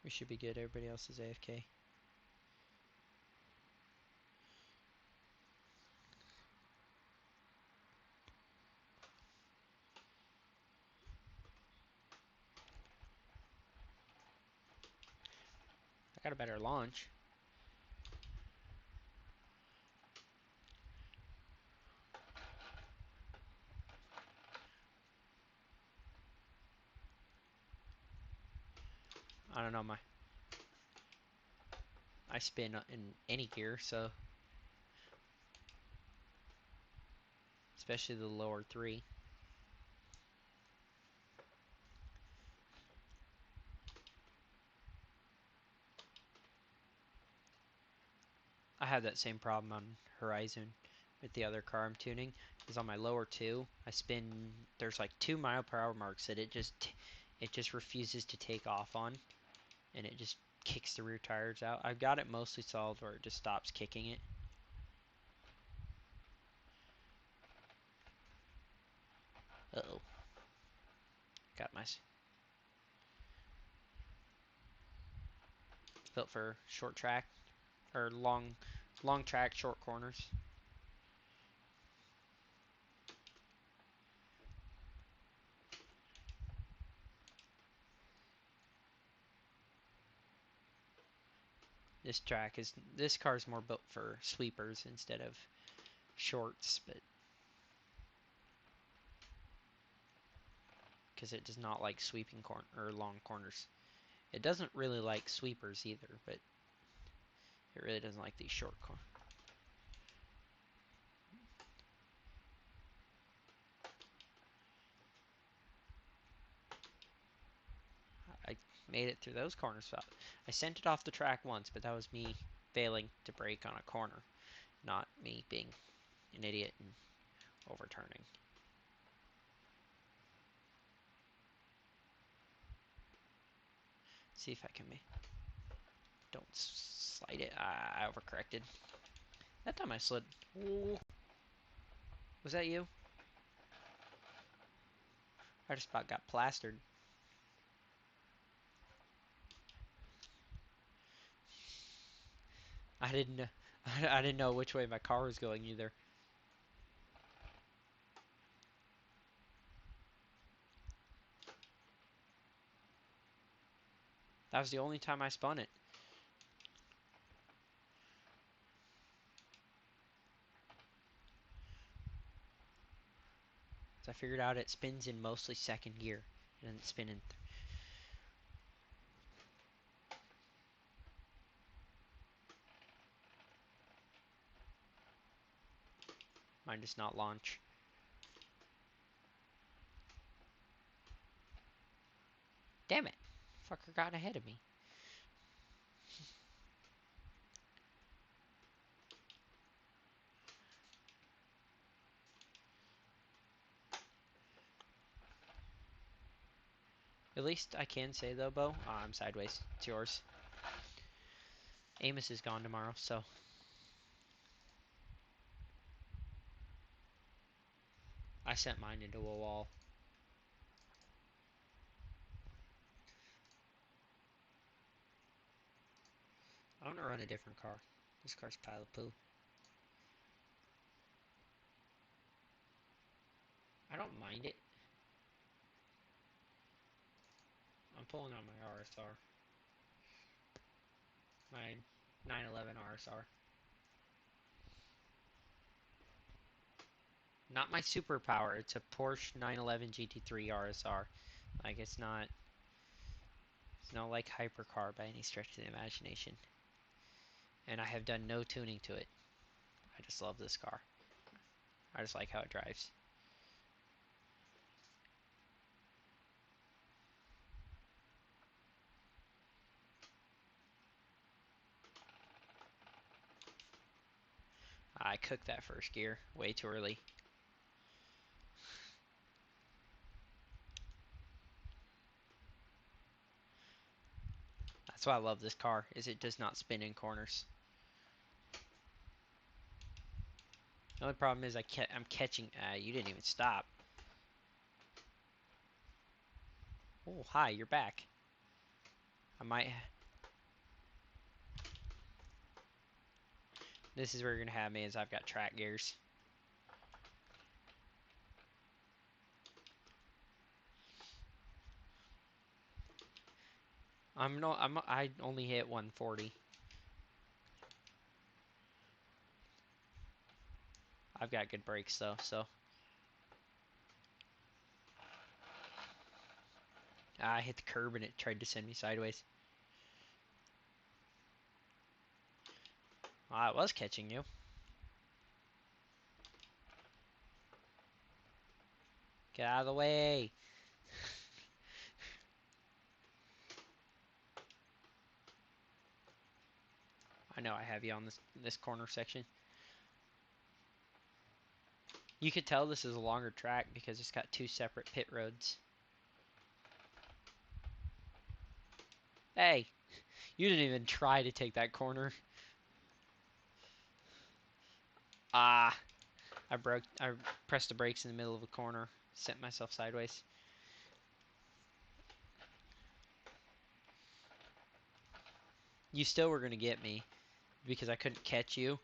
We should be good. Everybody else is AFK. I got a better launch. I don't know, I spin in any gear, so especially the lower three. I had that same problem on Horizon with the other car I'm tuning. Is on my lower two, I spin. There's like 2 mile per hour marks that it just refuses to take off on, and it just kicks the rear tires out. I've got it mostly solved where it just stops kicking it. Uh-oh. Got my... It's built for short track, or long Long track, short corners. This car is more built for sweepers instead of shorts, but because it does not like sweeping or long corners. It doesn't really like sweepers either, but it really doesn't like these short corners. I made it through those corners. I sent it off the track once, but that was me failing to brake on a corner, not me being an idiot and overturning. See if I can make. Don't slide it. I overcorrected. That time I slid. Ooh. Was that you? I just about got plastered. I didn't know. I didn't know which way my car was going either. That was the only time I spun it. So I figured out it spins in mostly second gear. It doesn't spin in. Mine does not launch. Damn it! Fucker got ahead of me. At least I can say though, Bo. I'm sideways. It's yours. Amos is gone tomorrow, so I sent mine into a wall. I want to run a different car. This car's a pile of poo. I don't mind it. I'm pulling out my RSR. My 911 RSR. Not my superpower. It's a Porsche 911 GT3 RSR. Like it's not like hypercar by any stretch of the imagination. And I have done no tuning to it. I just love this car. I just like how it drives. I cooked that first gear way too early. That's why I love this car, is it does not spin in corners. The only problem is I'm catching. You didn't even stop. Oh, hi, you're back. I might. This is where you're gonna have me, is I've got track gears. I only hit 140. I've got good brakes though, so I hit the curb and it tried to send me sideways. I was catching you. Get out of the way. I know I have you on this corner section. You could tell this is a longer track because it's got two separate pit roads. Hey, you didn't even try to take that corner. Ah, I pressed the brakes in the middle of a corner, sent myself sideways. You still were gonna get me. because I couldn't catch you.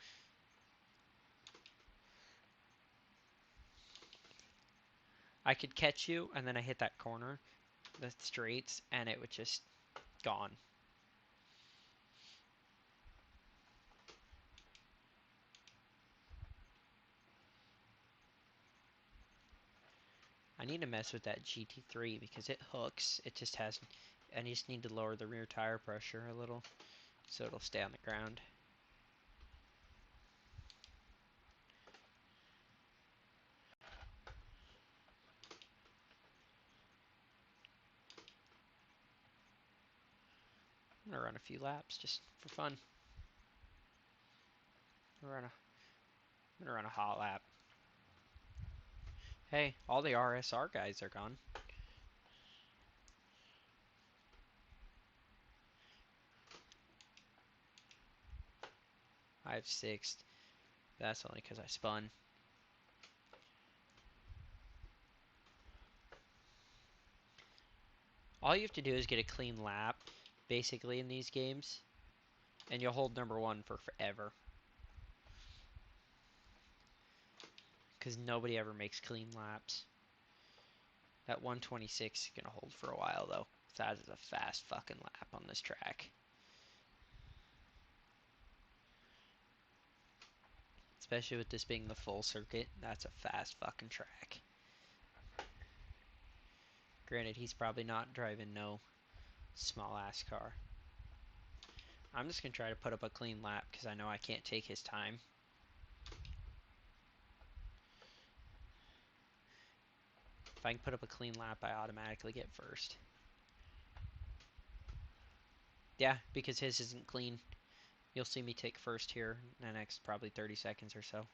I could catch you, and then I hit that corner, the straights, and it was just gone. I need to mess with that GT3 because it hooks. It just has. I just need to lower the rear tire pressure a little so it'll stay on the ground. I'm gonna run a few laps just for fun. I'm gonna run a hot lap. Hey, all the RSR guys are gone. I have sixth. That's only because I spun. All you have to do is get a clean lap, basically, in these games, and you'll hold number one for forever. Because nobody ever makes clean laps. That 126 is gonna hold for a while, though. That is a fast fucking lap on this track. Especially with this being the full circuit, that's a fast fucking track. Granted, he's probably not driving no small ass car. I'm just gonna try to put up a clean lap because I know I can't take his time. If I can put up a clean lap, I automatically get first. Yeah, because his isn't clean. You'll see me take first here in the next probably 30 seconds or so.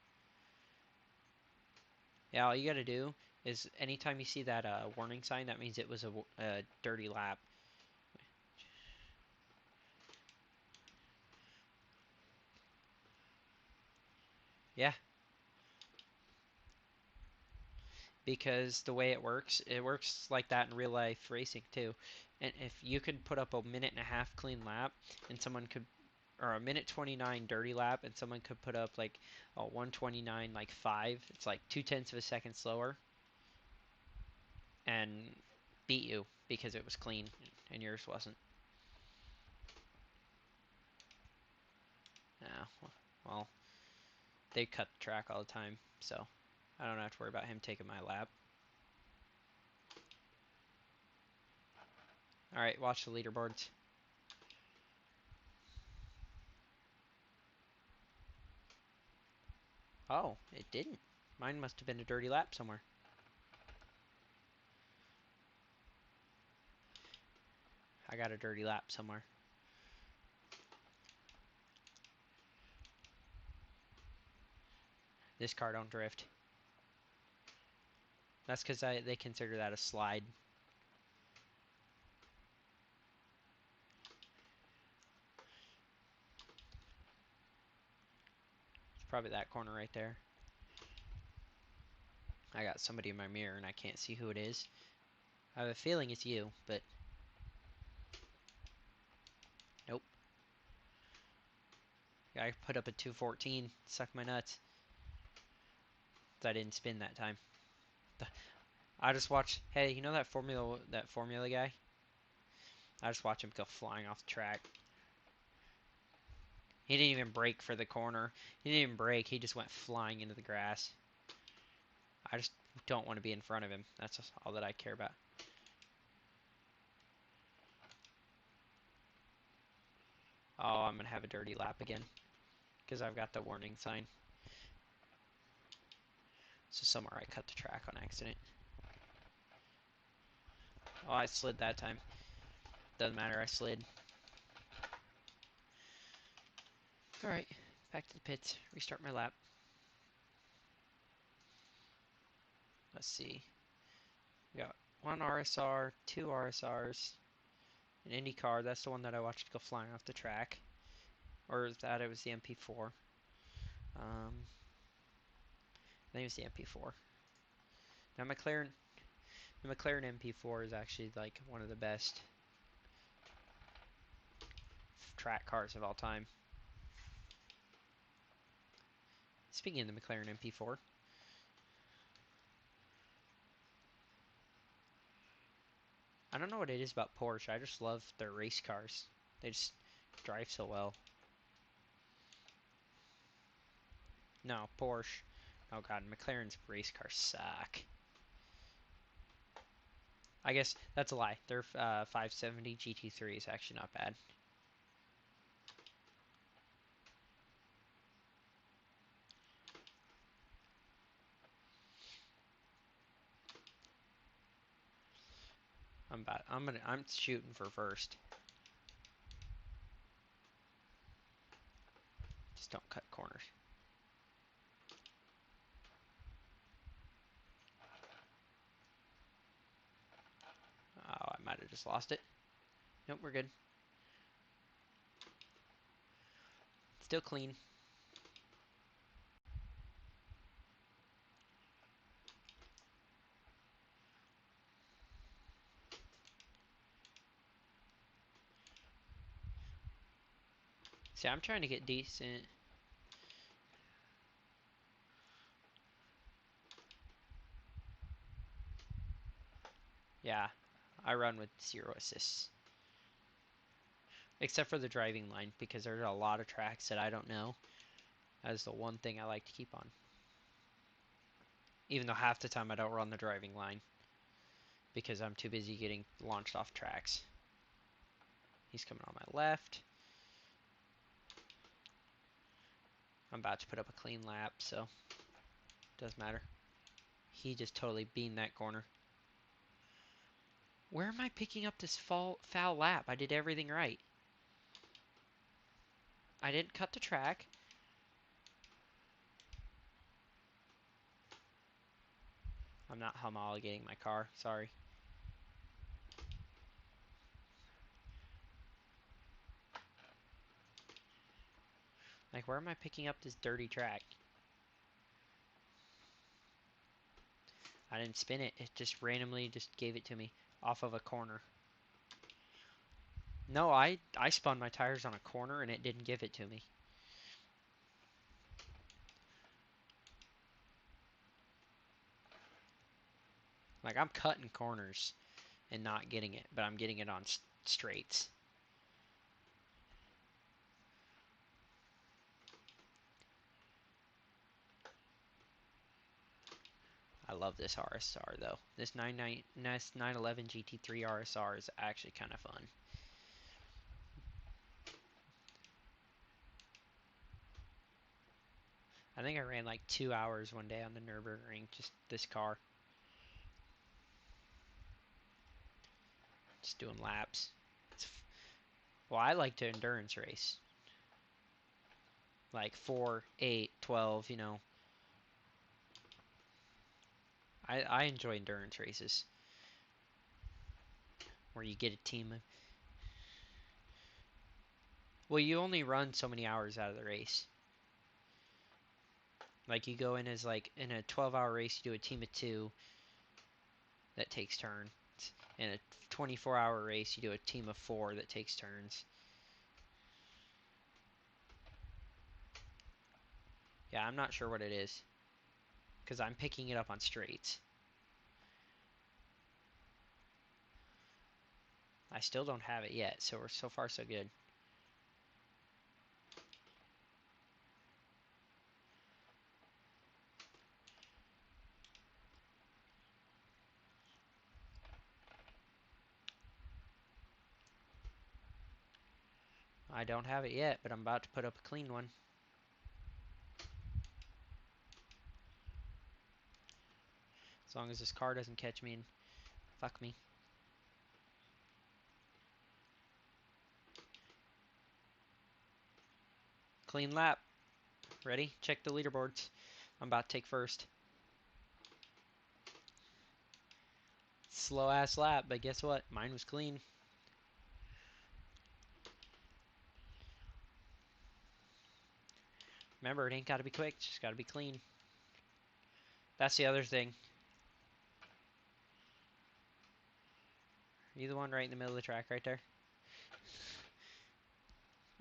Yeah, all you gotta do is anytime you see that warning sign, that means it was a dirty lap. Yeah, because the way it works like that in real life racing too. And if you could put up a minute and a half clean lap, and someone could, or a minute 29 dirty lap, and someone could put up like a 129 like 5, it's like 2/10 of a second slower, and beat you because it was clean and yours wasn't. Yeah, well, they cut the track all the time, so I don't have to worry about him taking my lap. Alright, watch the leaderboards. Oh, it didn't. Mine must have been a dirty lap somewhere. I got a dirty lap somewhere. This car don't drift. That's because they consider that a slide. It's probably that corner right there. I got somebody in my mirror and I can't see who it is. I have a feeling it's you, but nope. I put up a 214. Suck my nuts. I didn't spin that time. I just watched. Hey, you know that formula guy? I just watched him go flying off the track. He didn't even brake for the corner. He didn't even brake. He just went flying into the grass. I just don't want to be in front of him. That's all that I care about. Oh, I'm going to have a dirty lap again. Because I've got the warning sign. So somewhere I cut the track on accident. Oh, I slid that time. Doesn't matter, I slid. Alright, back to the pits. Restart my lap. Let's see. We got one RSR, two RSRs, an Indy car. That's the one that I watched go flying off the track. Or that it was the MP4. I think it was the MP4. Now the McLaren MP4 is actually like one of the best track cars of all time. Speaking of the McLaren MP4, I don't know what it is about Porsche. I just love their race cars. They just drive so well. No, Porsche. Oh god, McLaren's race cars suck. I guess that's a lie. Their 570 GT3 is actually not bad. I'm shooting for first. Just don't cut corners. Oh, I might have just lost it. Nope, we're good. Still clean. See, I'm trying to get decent. Yeah, I run with 0 assists. Except for the driving line, because there's a lot of tracks that I don't know. That is the one thing I like to keep on. Even though half the time I don't run the driving line. Because I'm too busy getting launched off tracks. He's coming on my left. I'm about to put up a clean lap, so doesn't matter. He just totally beamed that corner. Where am I picking up this foul lap? I did everything right. I didn't cut the track. I'm not homologating my car, sorry. Like, where am I picking up this dirty track? I didn't spin it. It just randomly just gave it to me off of a corner. No, I spun my tires on a corner and it didn't give it to me. Like, I'm cutting corners and not getting it, but I'm getting it on straights. I love this RSR though. This 911 GT3 RSR is actually kind of fun. I think I ran like 2 hours one day on the Nürburgring, just this car. Just doing laps. Well, I like to endurance race. Like 4, 8, 12, you know. I enjoy endurance races. Where you get a team. Well, you only run so many hours out of the race. Like, you go in as like, in a 12-hour race, you do a team of 2 that takes turns. In a 24-hour race, you do a team of 4 that takes turns. Yeah, I'm not sure what it is. Because I'm picking it up on straights. I still don't have it yet, so we're so far so good. I don't have it yet, but I'm about to put up a clean one. As long as this car doesn't catch me and fuck me. Clean lap. Ready? Check the leaderboards. I'm about to take first. Slow ass lap, but guess what? Mine was clean. Remember, it ain't gotta be quick, it's just gotta be clean. That's the other thing. Are you the one right in the middle of the track right there?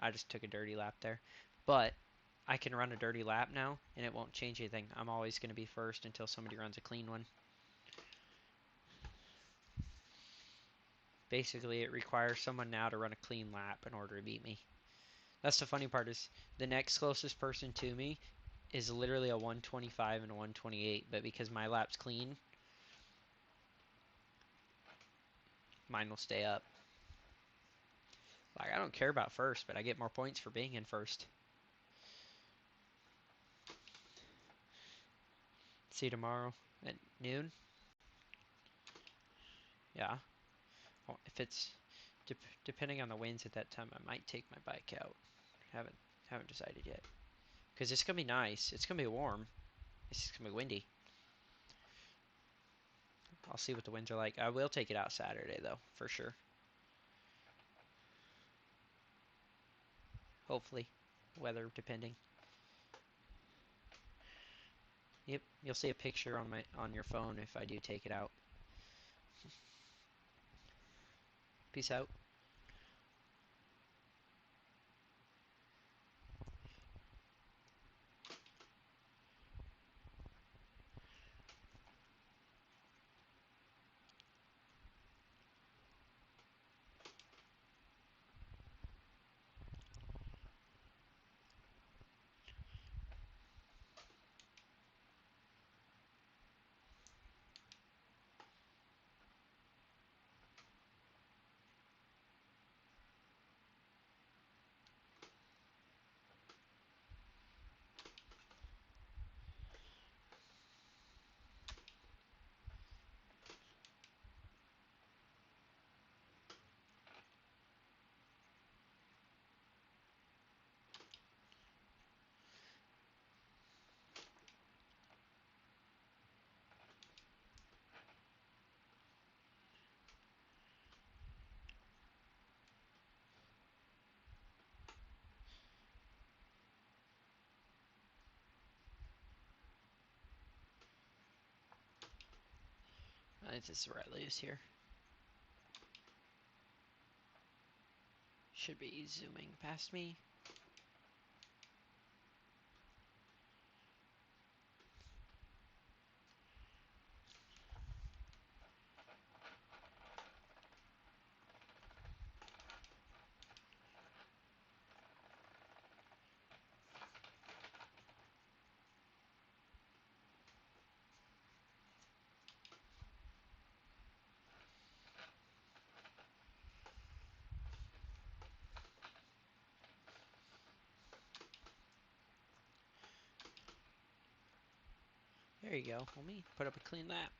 I just took a dirty lap there. But I can run a dirty lap now, and it won't change anything. I'm always going to be first until somebody runs a clean one. Basically, it requires someone now to run a clean lap in order to beat me. That's the funny part is the next closest person to me is literally a 125 and a 128, but because my lap's clean, mine will stay up. Like, I don't care about first, but I get more points for being in first. See you tomorrow at noon. Yeah. Well, if it's depending on the winds at that time, I might take my bike out. Haven't haven't decided yet. Because it's gonna be nice. It's gonna be warm. It's just gonna be windy. I'll see what the winds are like. I will take it out Saturday though, for sure. Hopefully, weather depending. Yep, you'll see a picture on your phone if I do take it out. Peace out. It's just right loose here. Should be zooming past me. There you go. Let me put up a clean lap.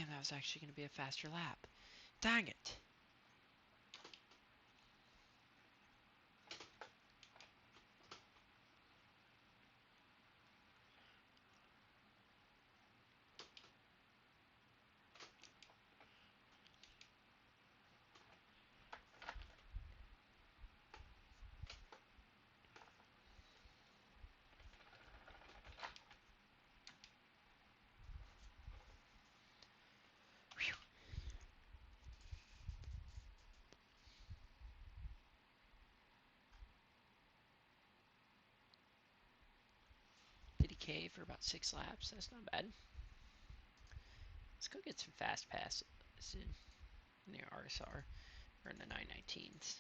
Damn, that was actually going to be a faster lap. Dang it. Whew. 50K for about 6 laps. That's not bad. Let's go get some fast passes in the RSR or in the 919s.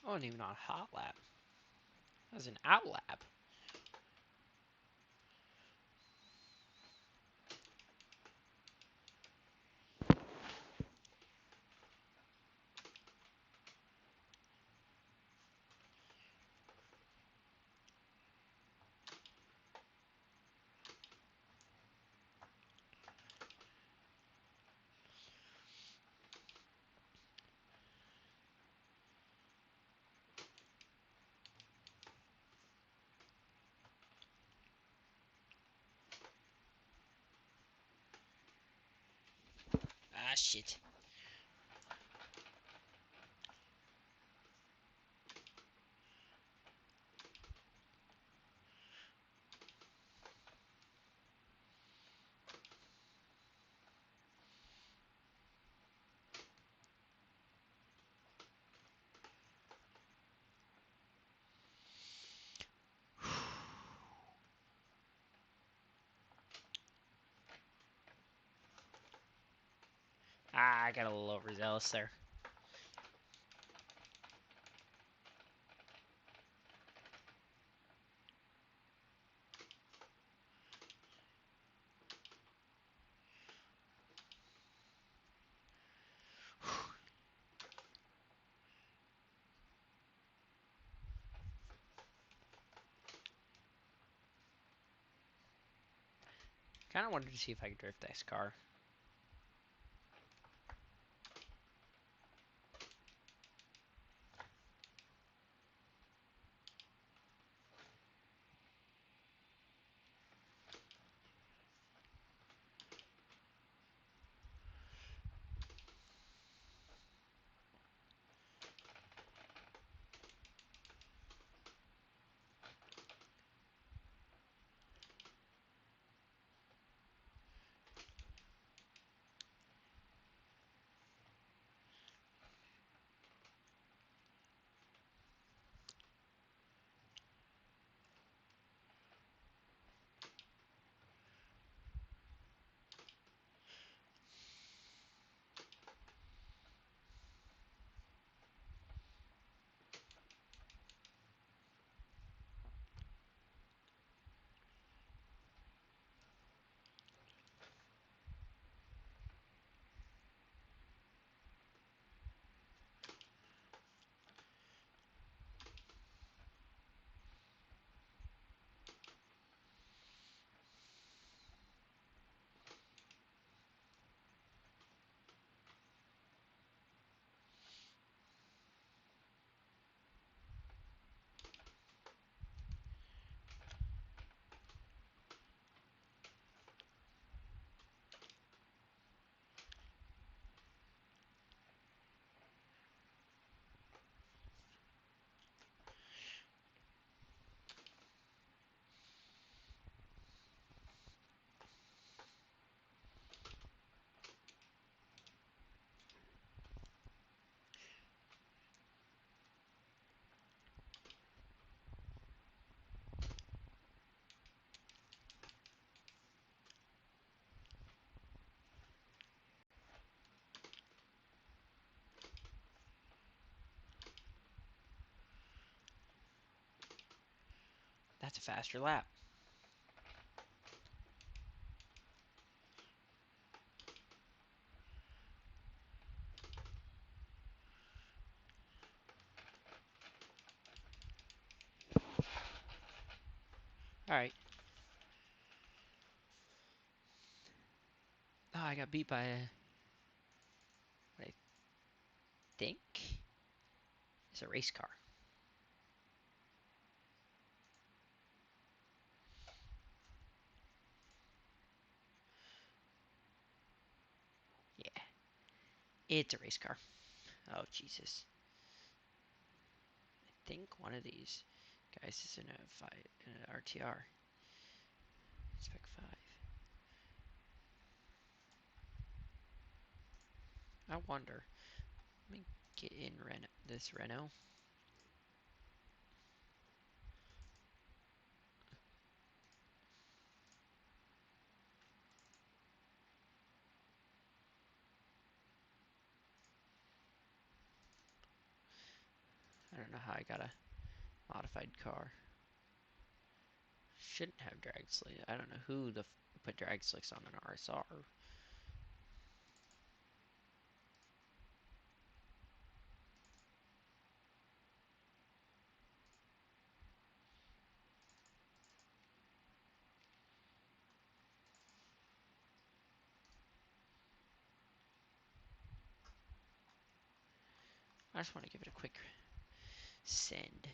I wasn't even on a hot lap. That was an out lap. Ah, shit. Ah, I got a little overzealous there. Kind of wanted to see if I could drift this car. That's a faster lap. Alright. Oh, I got beat by what I think is a race car. Yeah, it's a race car. Oh, Jesus. I think one of these guys is in an RTR. Spec 5. I wonder. Let me get in this Renault. I don't know how I got a modified car. Shouldn't have drag slicks. I don't know who put drag slicks on an RSR. I just want to give it a quick send.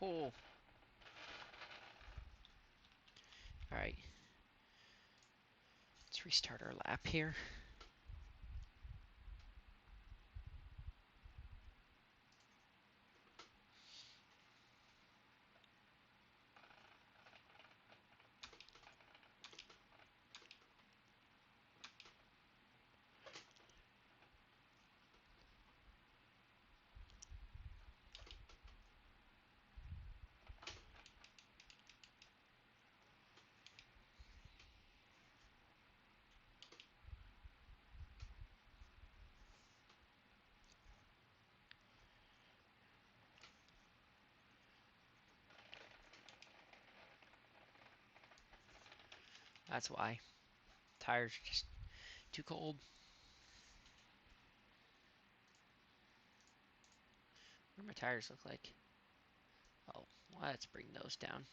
Oh. Alright. Let's restart our lap here. That's why. Tires are just too cold. What do my tires look like? Oh, let's bring those down.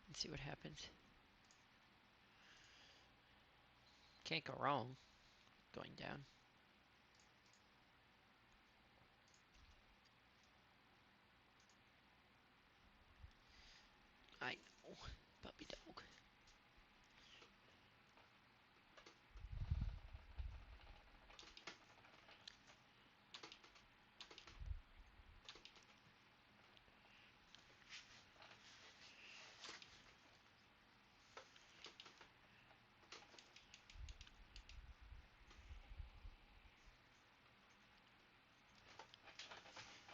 Let's see what happens. Can't go wrong going down. I know. Puppy dog.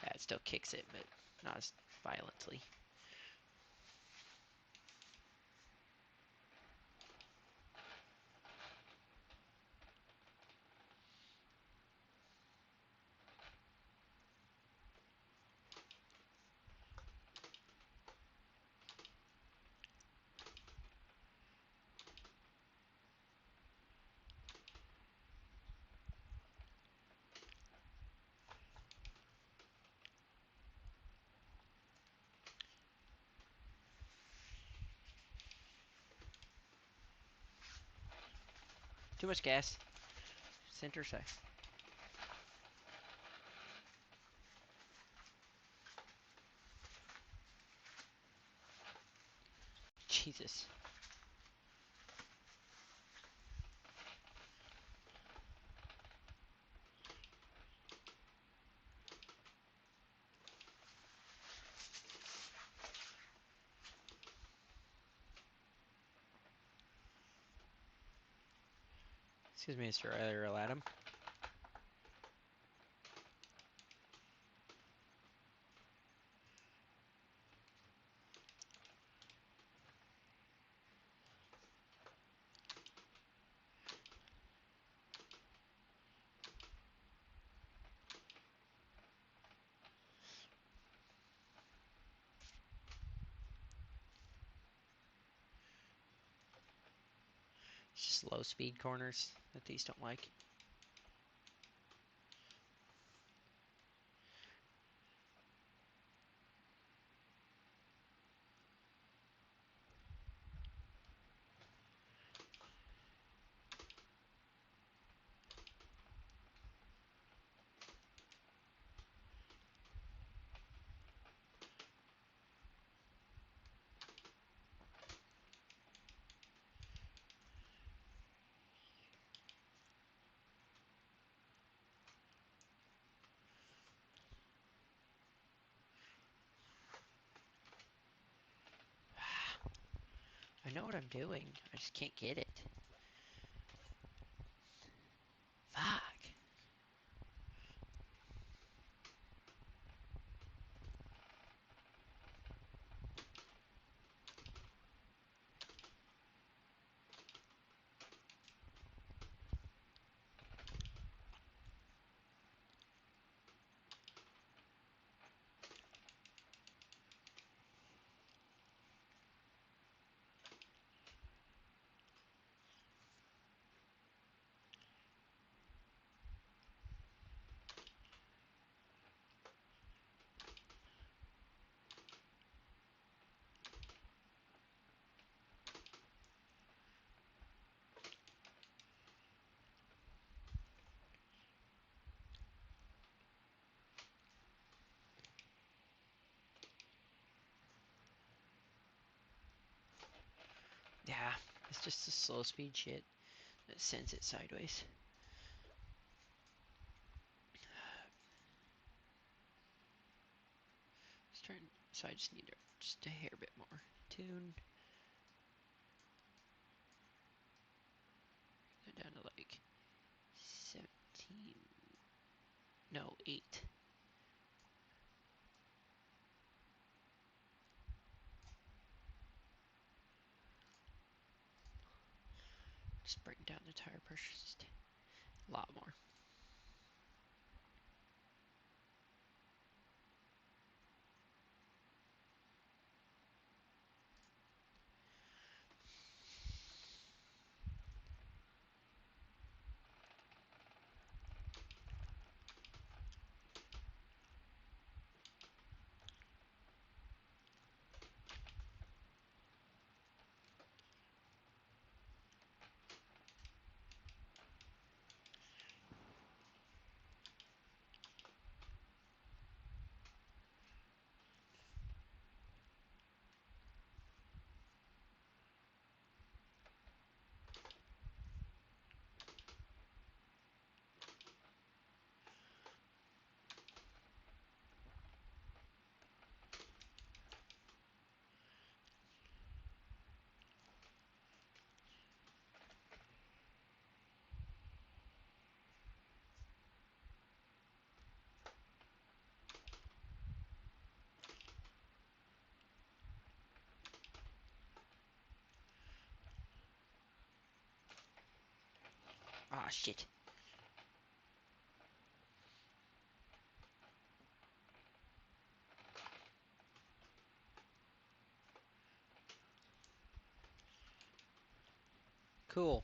Yeah, it still kicks it, but not as violently. Too much gas. Center side. Jesus. Excuse me, Mr. Earl Adam. It's just low speed corners that these don't like. I know what I'm doing. I just can't get it. Fuck. Yeah, it's just the slow speed shit that sends it sideways. Just trying, so I just need to just a hair bit more tune. Go down to like 17. No, 8. Just bring down the tire pressure just a lot more. Ah, shit. Cool.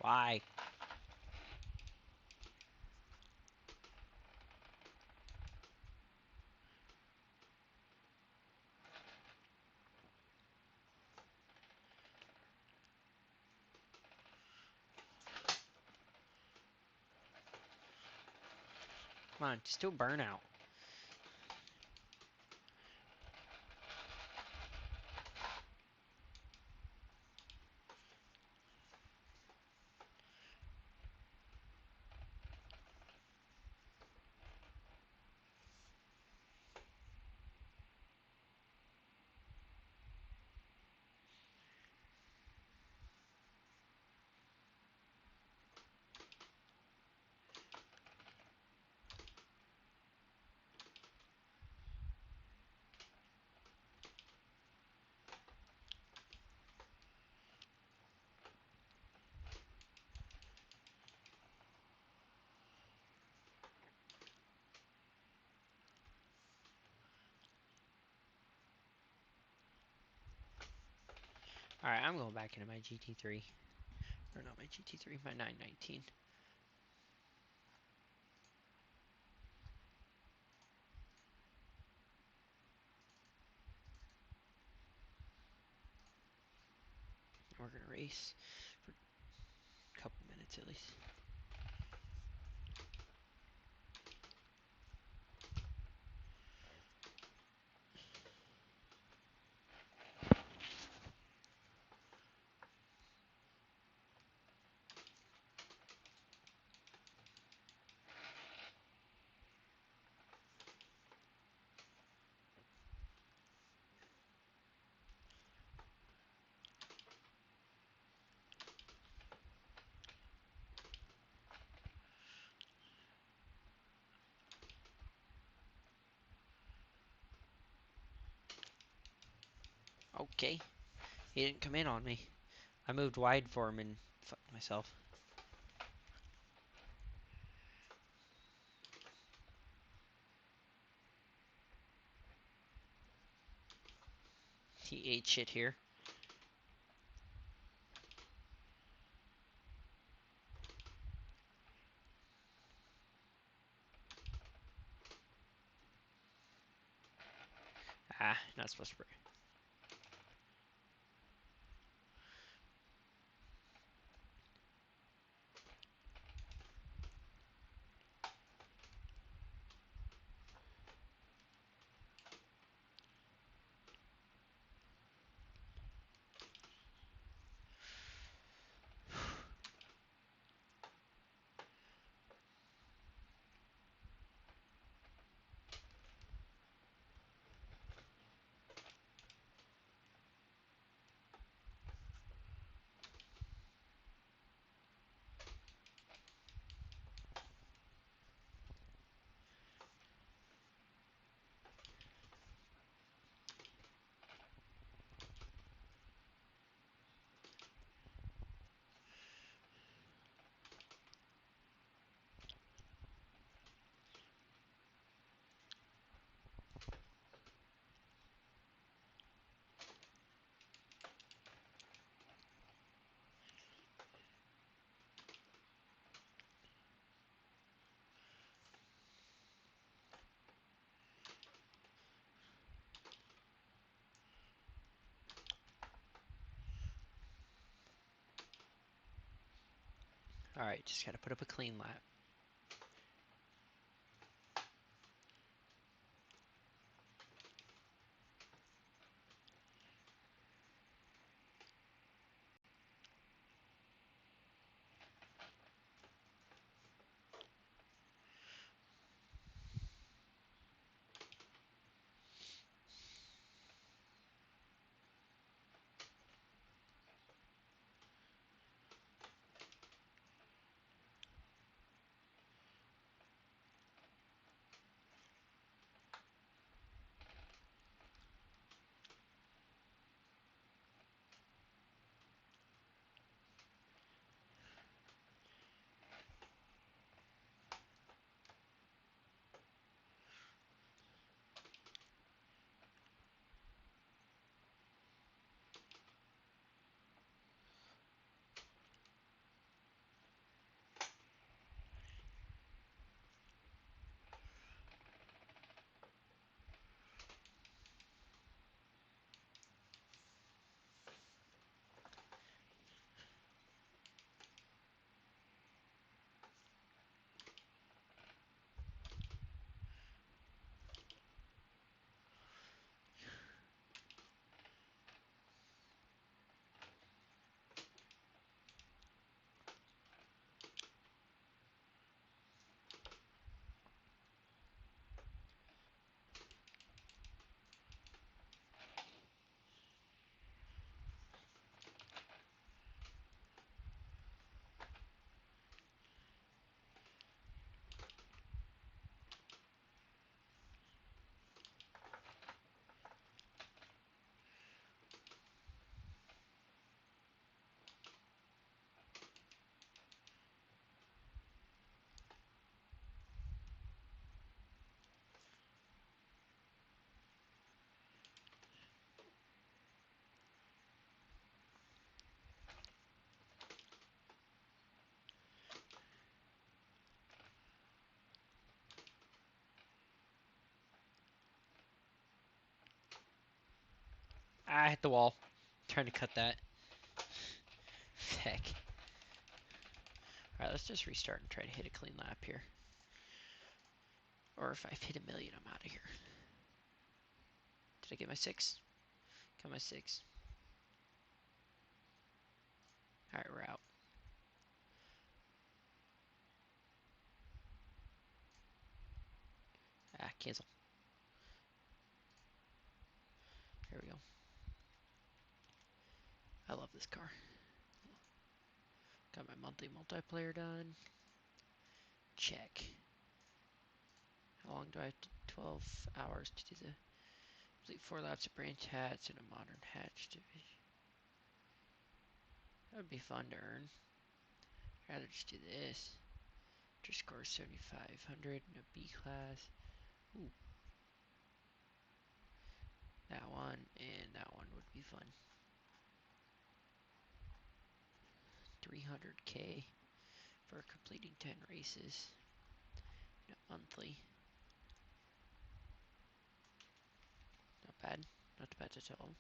Why? Come on, just do a burnout. Alright, I'm going back into my GT3. Or not my GT3, my 919. We're gonna race for a couple minutes at least. Okay, he didn't come in on me. I moved wide for him and fucked myself. He ate shit here. Ah, not supposed to. Alright, just gotta put up a clean lap. I hit the wall. Trying to cut that. Heck. Alright, let's just restart and try to hit a clean lap here. Or if I've hit a million, I'm out of here. Did I get my 6? Got my 6. Alright, we're out. Ah, cancel. Here we go. I love this car. Got my monthly multiplayer done. Check. How long do I have to? 12 hours to do the... Complete 4 laps of branch hats and a modern hatch division. That would be fun to earn. I'd rather just do this. Just score 7,500 in a B class. Ooh. That one and that one would be fun. 300k for completing 10 races. Monthly. Not bad. Not bad at all.